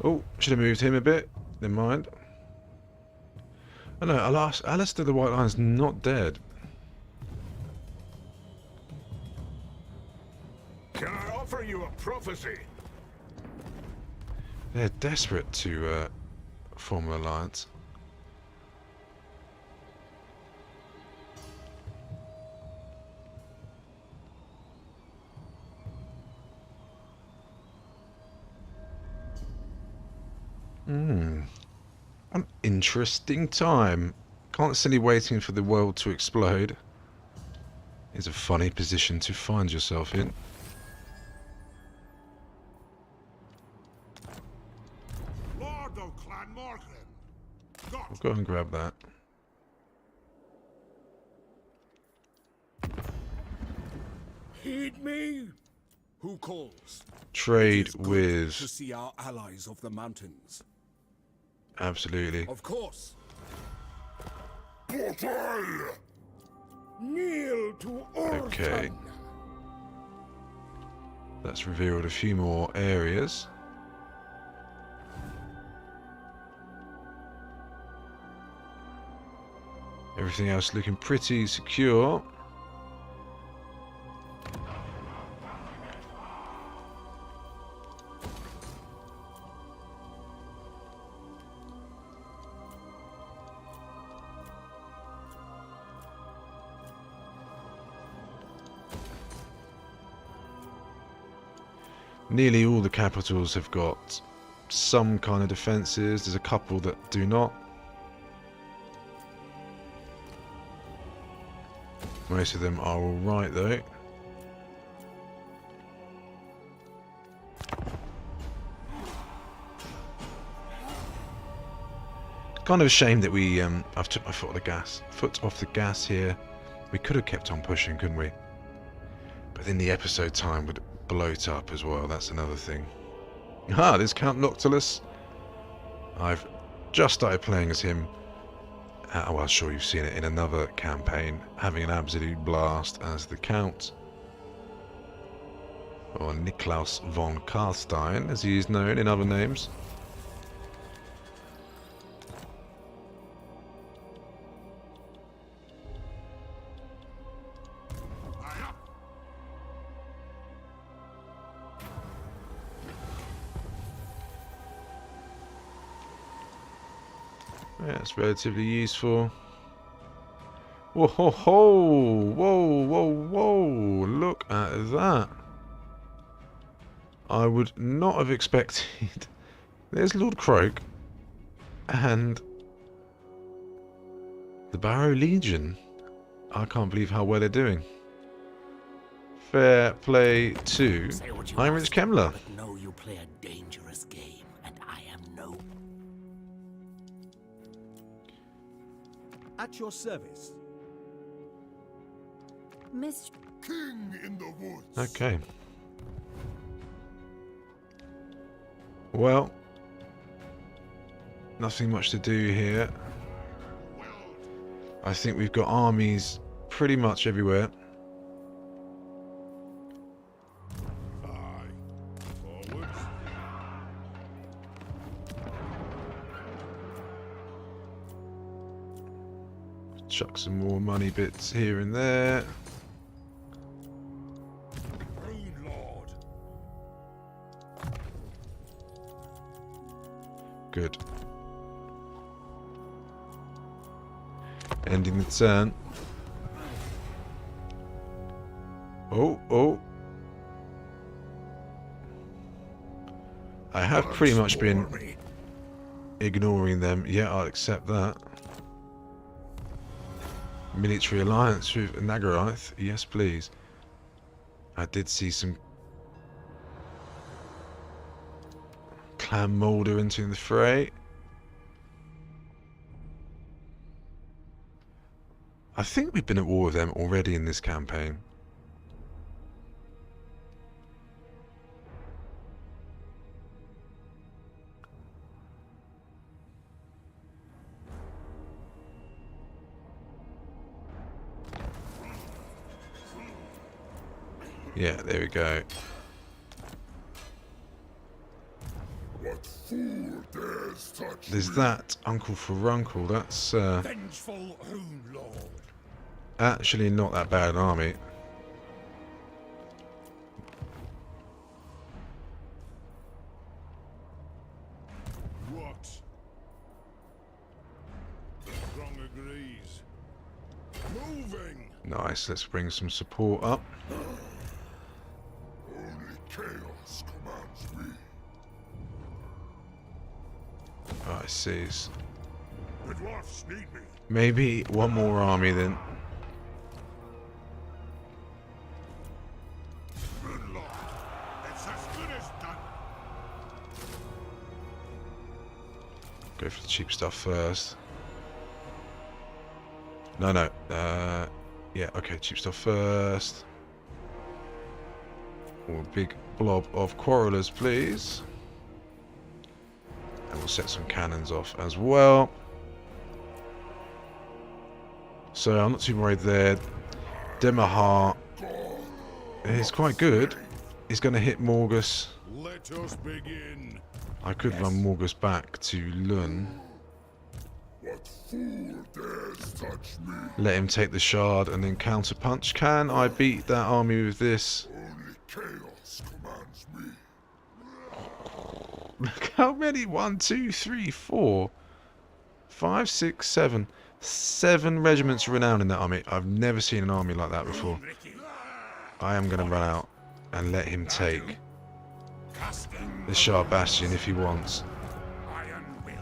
A: Oh, should have moved him a bit. Never mind. Oh no, alas, Alistair the White Lion's not dead.
B: Can I offer you a prophecy?
A: They're desperate to form an alliance. An interesting time. Constantly waiting for the world to explode is a funny position to find yourself in.
B: Lord of Clan Morgan.
A: I'll go and grab that.
C: Heed me. Who calls?
A: Trade
C: It's good
A: with...
C: to see our allies of the mountains.
A: Absolutely.
C: Of course.
B: Portal!
C: Kneel to Orphan.
A: Okay. That's revealed a few more areas. Everything else looking pretty secure. Nearly all the capitals have got some kind of defences. There's a couple that do not. Most of them are alright though. Kind of a shame that we I've took my foot off the gas here. We could have kept on pushing, couldn't we? But then the episode time would bloat up as well. That's another thing. Ah, there's Count Noctilus. I've just started playing as him. Well, I'm sure you've seen it in another campaign, having an absolute blast as the Count, or Niklaus von Karlstein, as he is known in other names. Yeah, it's relatively useful. Whoa, ho, ho! Whoa, whoa, whoa! Look at that! I would not have expected. There's Lord Croak and the Barrow Legion. I can't believe how well they're doing. Fair play to Heinrich Kemmler.
F: But know you play a dangerous game, and I am no.
C: At your service.
D: Miss.
B: King in the woods.
A: Okay. Well, nothing much to do here. I think we've got armies pretty much everywhere.
B: Forwards.
A: Chuck some more money bits here and there.
B: Rune Lord.
A: Good. Ending the turn. Oh, oh. I have pretty much been ignoring them. Yeah, I'll accept that. Military alliance with Nagarath. Yes, please. I did see some Clan Moulder into the fray. I think we've been at war with them already in this campaign. Yeah, there we go.
B: What fool dares touch
A: There's that Uncle Furuncle. That's
B: vengeful Rune Lord?
A: actually not that bad an army.
B: What? The throng agrees. Moving.
A: Nice, let's bring some support up.
B: Only chaos commands me.
A: Oh, I see.
B: The dwarfs need me.
A: Maybe one more army then.
B: Rune Lord. It's as good as done.
A: Go for the cheap stuff first. No, no. Yeah, okay, cheap stuff first. Or a big blob of quarrelers, please. And we'll set some cannons off as well. So I'm not too worried there. TOMAHAWK is quite good. He's going to hit Morgus.
B: Let us begin.
A: I could run Morgus back to Lun.
B: What fool dares touch me?
A: Let him take the shard and then counter punch. Can I beat that army with this?
B: Only chaos commands me.
A: Look how many? 1, 2, 3, 4, 5, 6, 7. 7 regiments of renown in that army. I've never seen an army like that before. I am going to run out and let him take
B: Casting
A: the Shard Bastion if he wants.
B: iron will.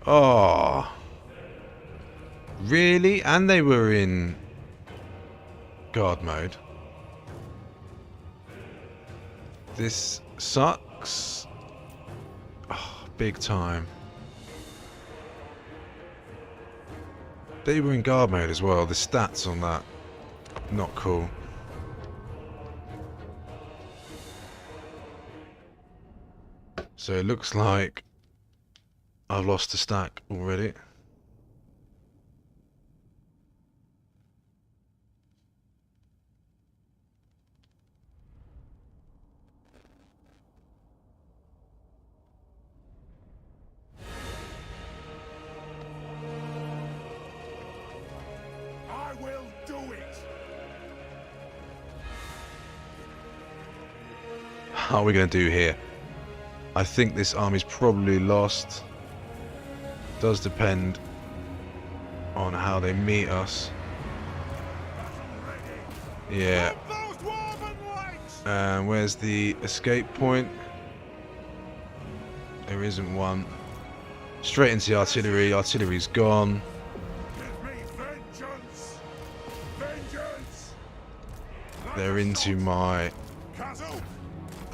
A: Oh, really? And they were in guard mode. This sucks. Oh, big time. They were in guard mode as well. The stats on that, not cool. So it looks like I've lost a stack already.
B: I will do it.
A: How are we going to do here? I think this army's probably lost. Does depend on how they meet us. Yeah.
B: Those dwarven legs.
A: And where's the escape point? There isn't one. Straight into the artillery. Artillery's gone.
B: Give me vengeance. Vengeance.
A: They're into my
B: Kazoo,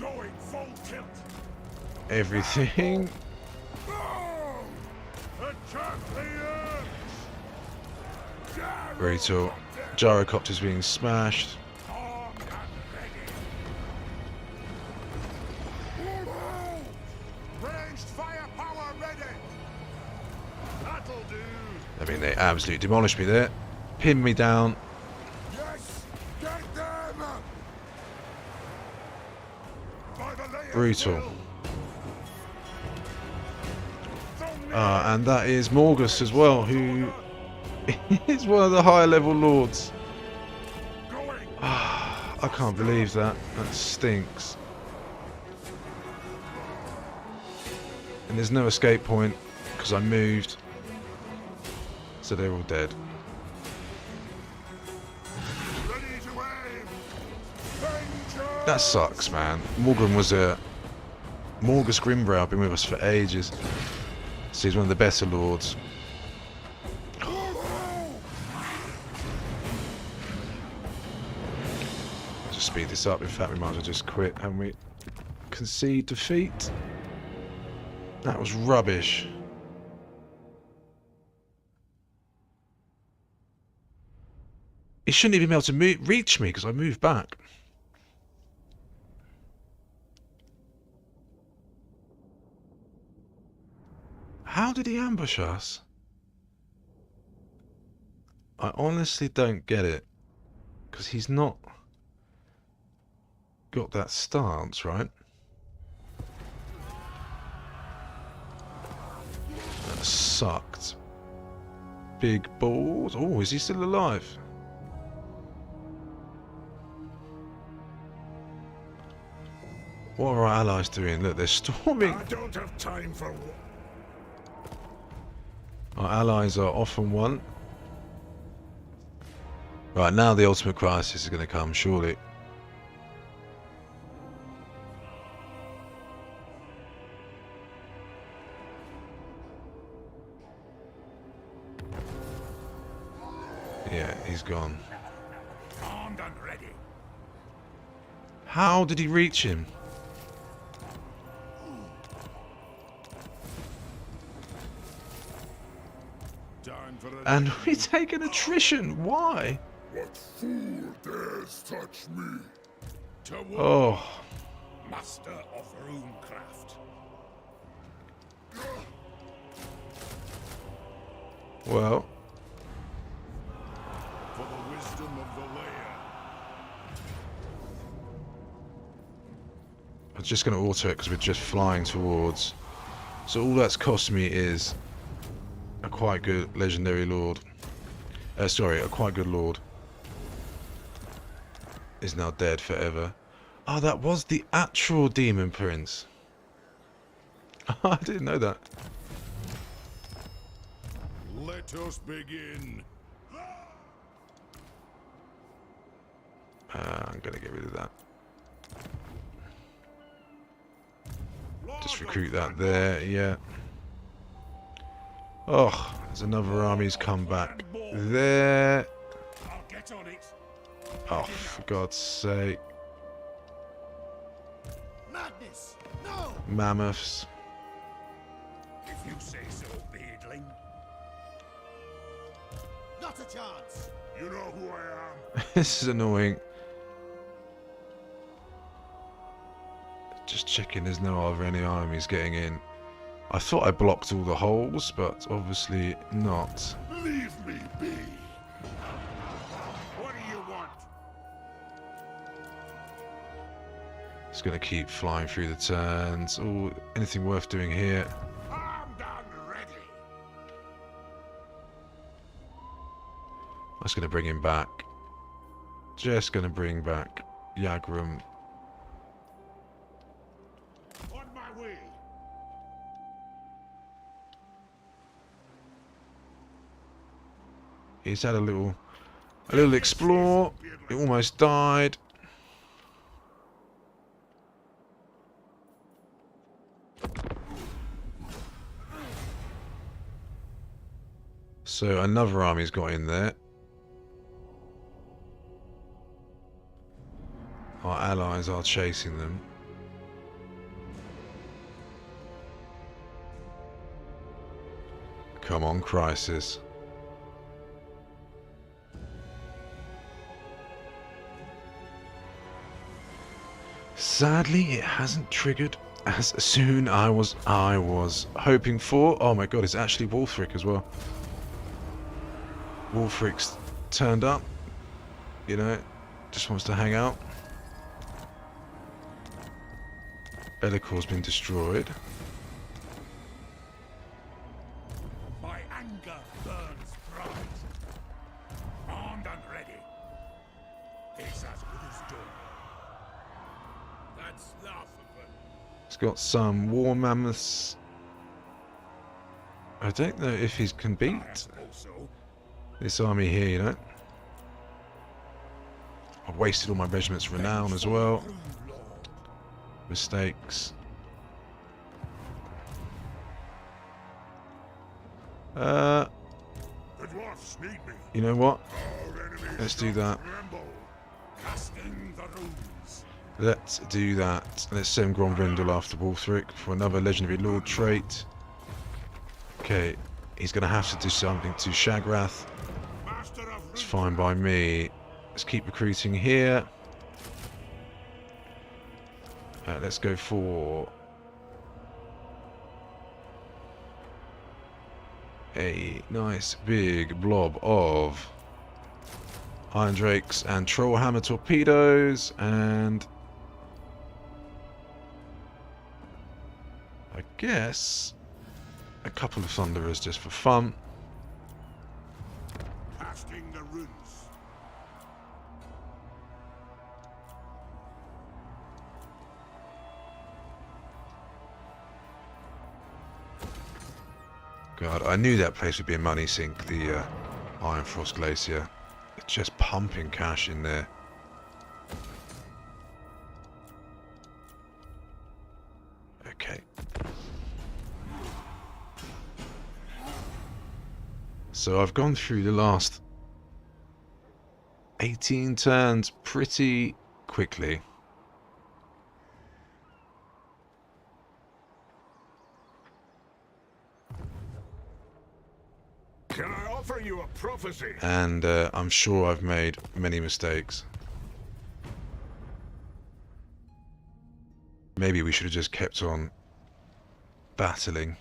B: going full tilt.
A: everything.
B: Boom! The champion.
A: Brutal. Gyrocopter's being smashed.
B: Armed and ready. Ranged firepower ready. That'll do.
A: I mean, they absolutely demolished me there. Pinned me down.
B: Yes, get them. By the Layers
A: Brutal.
B: will.
A: And that is Morgus as well, who is one of the higher level lords.
B: Going.
A: I can't believe that. That stinks. And there's no escape point because I moved. So they're all dead.
B: Ready to aim. Vengeance.
A: That sucks, man. Morgan was a Morgus Grimbrow, been with us for ages. So he's one of the better lords. I'll just speed this up. In fact, we might as well just quit, haven't we? Concede defeat. That was rubbish. He shouldn't even be able to reach me because I moved back. How did he ambush us? I honestly don't get it. Because he's not got that stance, right? That sucked. Big balls. Oh, is he still alive? What are our allies doing? Look, they're storming.
B: I don't have time for.
A: Our allies are off on one. Right, now the ultimate crisis is going to come, surely. Yeah, he's gone.
B: Armed and ready.
A: How did he reach him?
B: Time for a.
A: And we take an attrition. Why?
B: What fool dares touch me? To war,
A: Oh,
B: master of runecraft.
A: well.
B: For the wisdom of the layer.
A: I'm just going to auto it because we're just flying towards. So all that's cost me is a quite good legendary lord. Sorry, a quite good lord. Is now dead forever. Oh, that was the actual demon prince. I didn't know that.
B: Let us begin.
A: I'm going to get rid of that. Just recruit that there, yeah. Oh, there's another army's come back there.
B: I'll get on it.
A: Oh, for God's sake.
B: Madness! No!
A: Mammoths.
B: If you say so, beardling.
C: a chance.
B: You know who I am?
A: This is annoying. Just checking there's no other any armies getting in. I thought I blocked all the holes, but obviously not.
B: Leave me be. What do you want?
A: It's going to keep flying through the turns. Oh, anything worth doing here?
B: Armed and ready.
A: I'm just going to bring him back. Just going to bring back Yagrum.
B: On my way.
A: He's had a little explore. It almost died. So another army's got in there. Our allies are chasing them. Come on, Crisis. Sadly, it hasn't triggered as soon I was hoping for. Oh my god, it's actually Wolfric as well. Wolfric's turned up. You know, just wants to hang out. Bellicor's been destroyed.
B: My anger burns bright. Armed and ready. It's as good as done. That's laughable.
A: He's got some war mammoths. I don't know if he can
B: I
A: beat
B: suppose so.
A: this army here, you know. I've wasted all my regiment's renown as well. Mistakes.
B: The dwarfs need me.
A: You know what?
B: Our enemies
A: Let's do
B: not
A: that.
B: tremble. Casting the runes.
A: Let's do that. Let's send Grombrindle after Wolfric for another legendary lord trait. Okay, he's going to have to do something to Shagrath.
B: Master of
A: It's fine by me. Let's keep recruiting here. Let's go for a nice big blob of Iron Drakes and Trollhammer torpedoes, and I guess a couple of Thunderers just for fun.
B: casting the runes.
A: God, I knew that place would be a money sink, the Iron Frost Glacier. It's just pumping cash in there. Okay. So I've gone through the last 18 turns pretty quickly.
B: Can I offer you a prophecy?
A: And I'm sure I've made many mistakes. Maybe we should have just kept on battling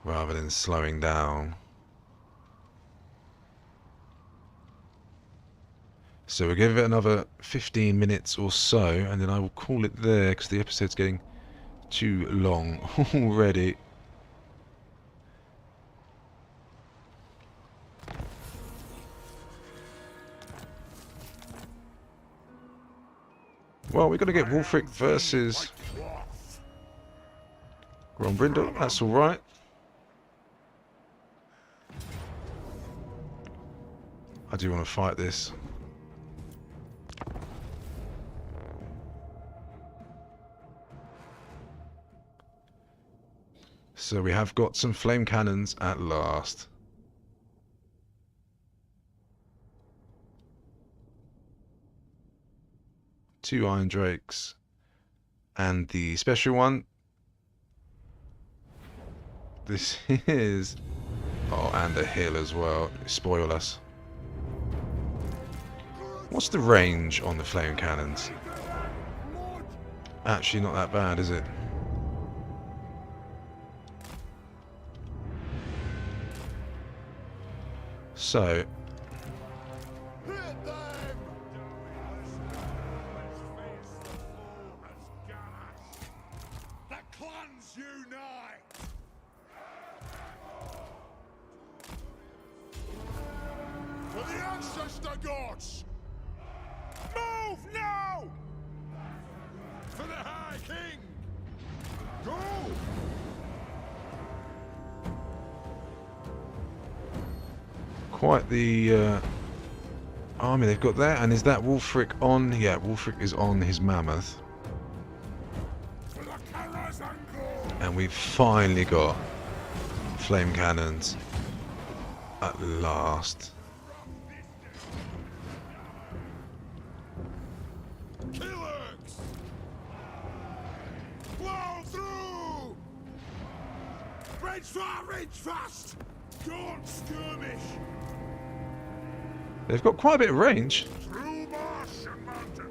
A: rather than slowing down. So we'll give it another 15 minutes or so, and then I will call it there because the episode's getting too long already. Well, we've got to get Wolfric versus Grombrindle. That's all right. I do want to fight this. So we have got some flame cannons at last. Two Iron Drakes. And the special one. This is Oh, and a hill as well. Spoil us. What's the range on the flame cannons? Actually not that bad, is it? So,
B: The clans unite! For the ancestor gods! Move now! For the High King! Go!
A: quite the army they've got there. And is that Wulfric on? Yeah, Wulfric is on his mammoth.
B: For the Karazangor!
A: And we've finally got flame cannons at last.
B: Killers! Blow through! Reach far, reach fast! Don't skirmish!
A: They've got quite a bit of range.
B: Through marsh and mountain!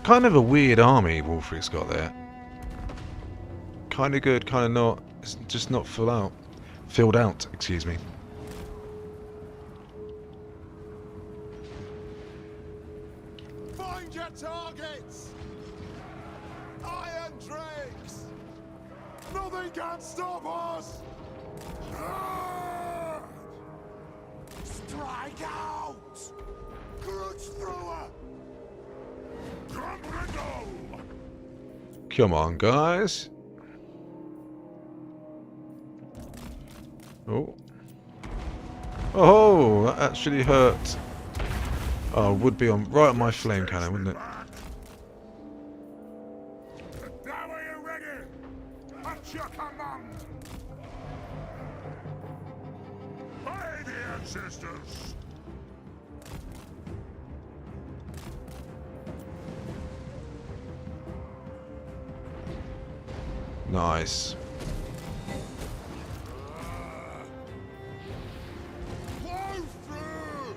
A: Kind of a weird army Wulfric's got there. Kind of good, kind of not. It's just not filled out, excuse me.
B: Find your targets! Iron drakes! Nothing can stop us! Ah! Strike out! Crunch through her! Comprendo!
A: Come on, guys. Oh. Oh, that actually hurt. Oh, would be on right on my flame cannon, wouldn't it?
B: The tower you ready! At your command! By the ancestors!
A: Nice.
B: Blow through!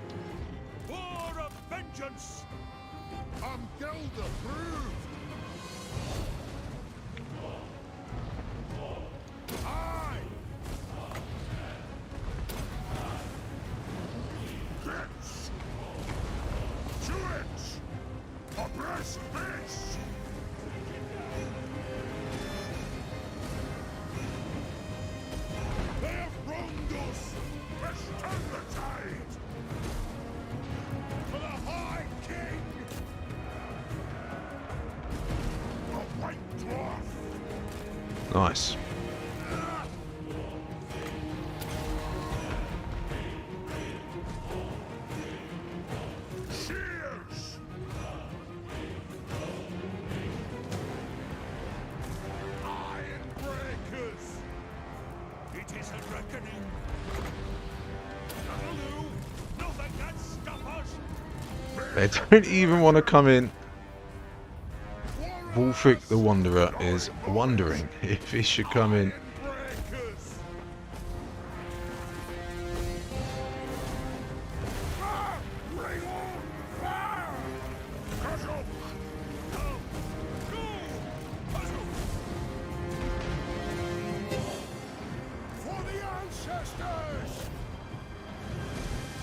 B: War of vengeance! I'm Guild approved! Aye! Hits! To it! Abreast this! They have wronged us! Let's turn the tide! For the High King! The White Dwarf!
A: Nice.
B: Cheers! Iron breakers! It is a reckoning! That'll do! Nothing can stop us!
A: They don't even want to come in. Wulfric the Wanderer is wondering if he should come in.
B: Iron breakers! Ah! Bring on fire! Cut up! Go! Go! Cut up! For the ancestors!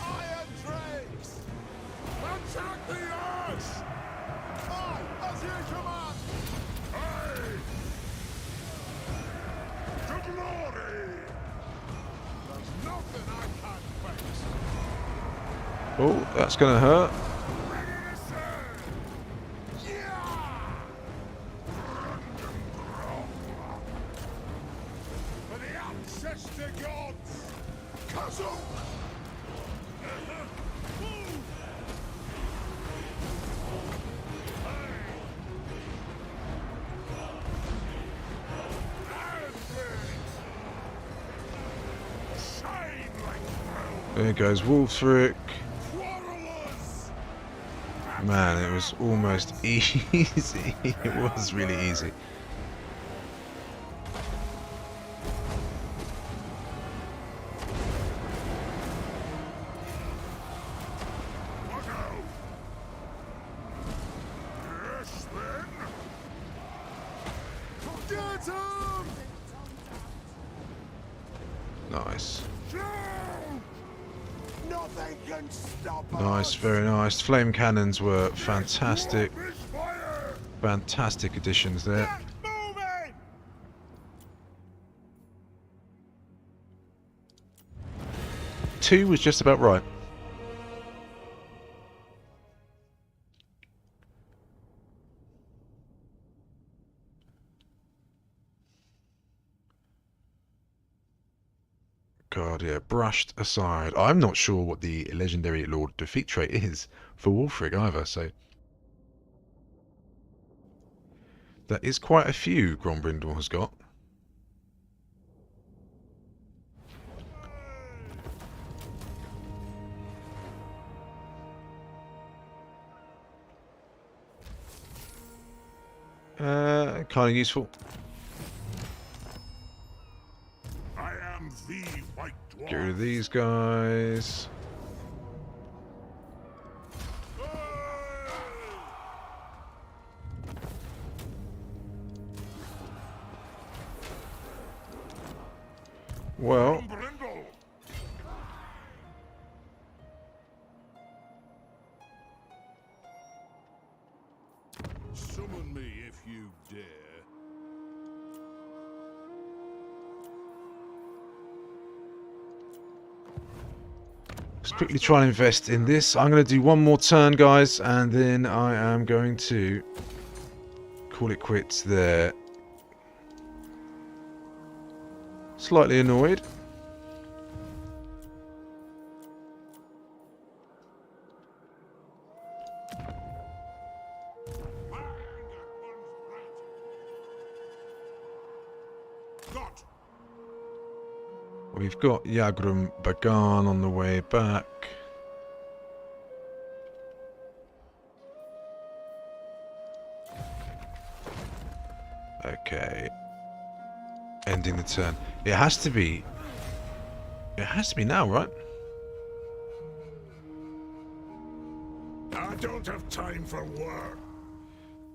B: Iron drakes! Attack the earth! Aye, as you command! Aye! To glory! There's nothing I can't face!
A: Oh, that's gonna hurt.
B: Ready to serve! Yeah! For the ancestor gods! Kazoo! Move! Shine like
A: There goes Wulfric.
B: quarrelers!
A: Man, it was almost easy. It was really easy.
B: Look out! Yes, then. Get him!
A: Nice.
B: Shoot! Nothing can stop
A: Nice,
B: us.
A: very nice. Flame cannons were fantastic.
B: Warp is fire!
A: Fantastic additions there.
B: Get moving!
A: 2 was just about right. God, yeah, brushed aside. I'm not sure what the legendary Lord defeat trait is for Wolfrig either, so that is quite a few Grombrindle has got. Kind of useful.
B: I am the White Dwarf.
A: Get rid of these guys. Well,
B: Brindle. Summon me if you dare.
A: let's quickly try and invest in this. I'm going to do one more turn, guys, and then I am going to call it quits there. Slightly annoyed.
B: Got.
A: We've got Yagrum Bagan on the way back. Okay. Ending the turn. It has to be. It has to be now, right?
B: I don't have time for work.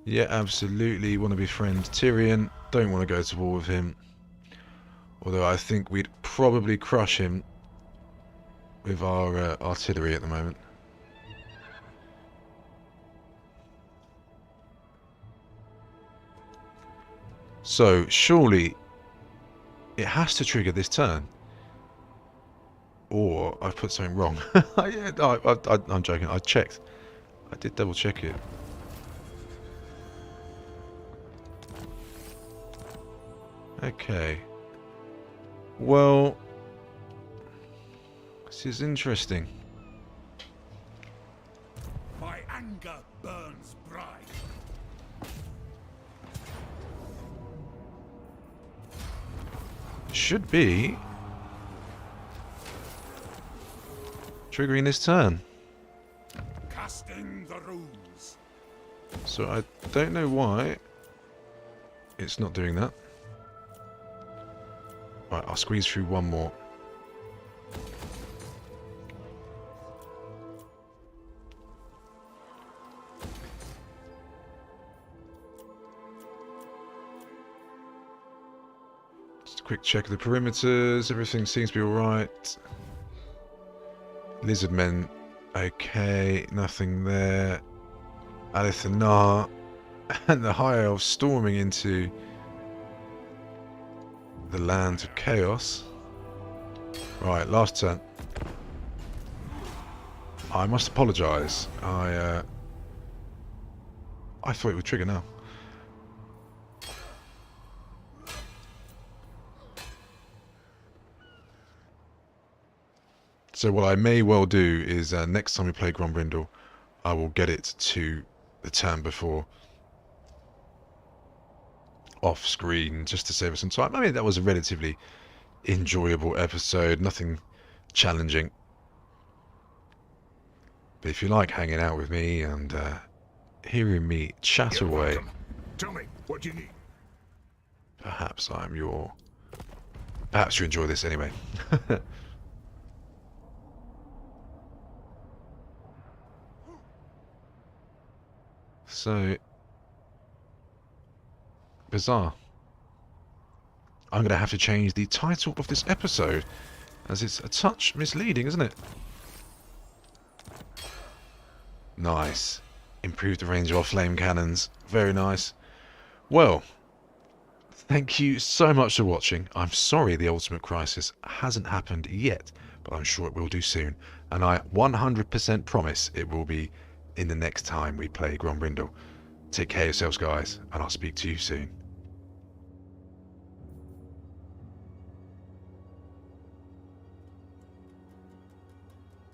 A: Yeah, absolutely. Want to befriend Tyrion. Don't want to go to war with him. Although I think we'd probably crush him with our artillery at the moment. So, surely it has to trigger this turn. Or I've put something wrong. Yeah, I'm joking. I checked. I did double check it. Okay. Well, this is interesting.
C: My anger burns bright.
A: Should be triggering this turn.
C: Casting the runes.
A: So I don't know why it's not doing that. Right, I'll squeeze through one more. Just a quick check of the perimeters. Everything seems to be alright. Lizard men, okay, nothing there. Alithanar and the High Elves storming into the land of chaos. Right, last turn. I must apologise. I thought it would trigger now. So what I may well do is next time we play Grombrindle, I will get it to the turn before off screen just to save us some time. I mean, that was a relatively enjoyable episode, nothing challenging. But if you like hanging out with me and hearing me chat
B: You're
A: away,
B: welcome. Tell me, what do you need?
A: perhaps I'm your... Perhaps you enjoy this anyway. So... bizarre. I'm going to have to change the title of this episode, as it's a touch misleading, isn't it? Nice. Improved the range of our flame cannons. Very nice. Well, thank you so much for watching. I'm sorry the Ultimate Crisis hasn't happened yet, but I'm sure it will do soon. And I 100% promise it will be in the next time we play Grombrindle. Take care of yourselves, guys, and I'll speak to you soon.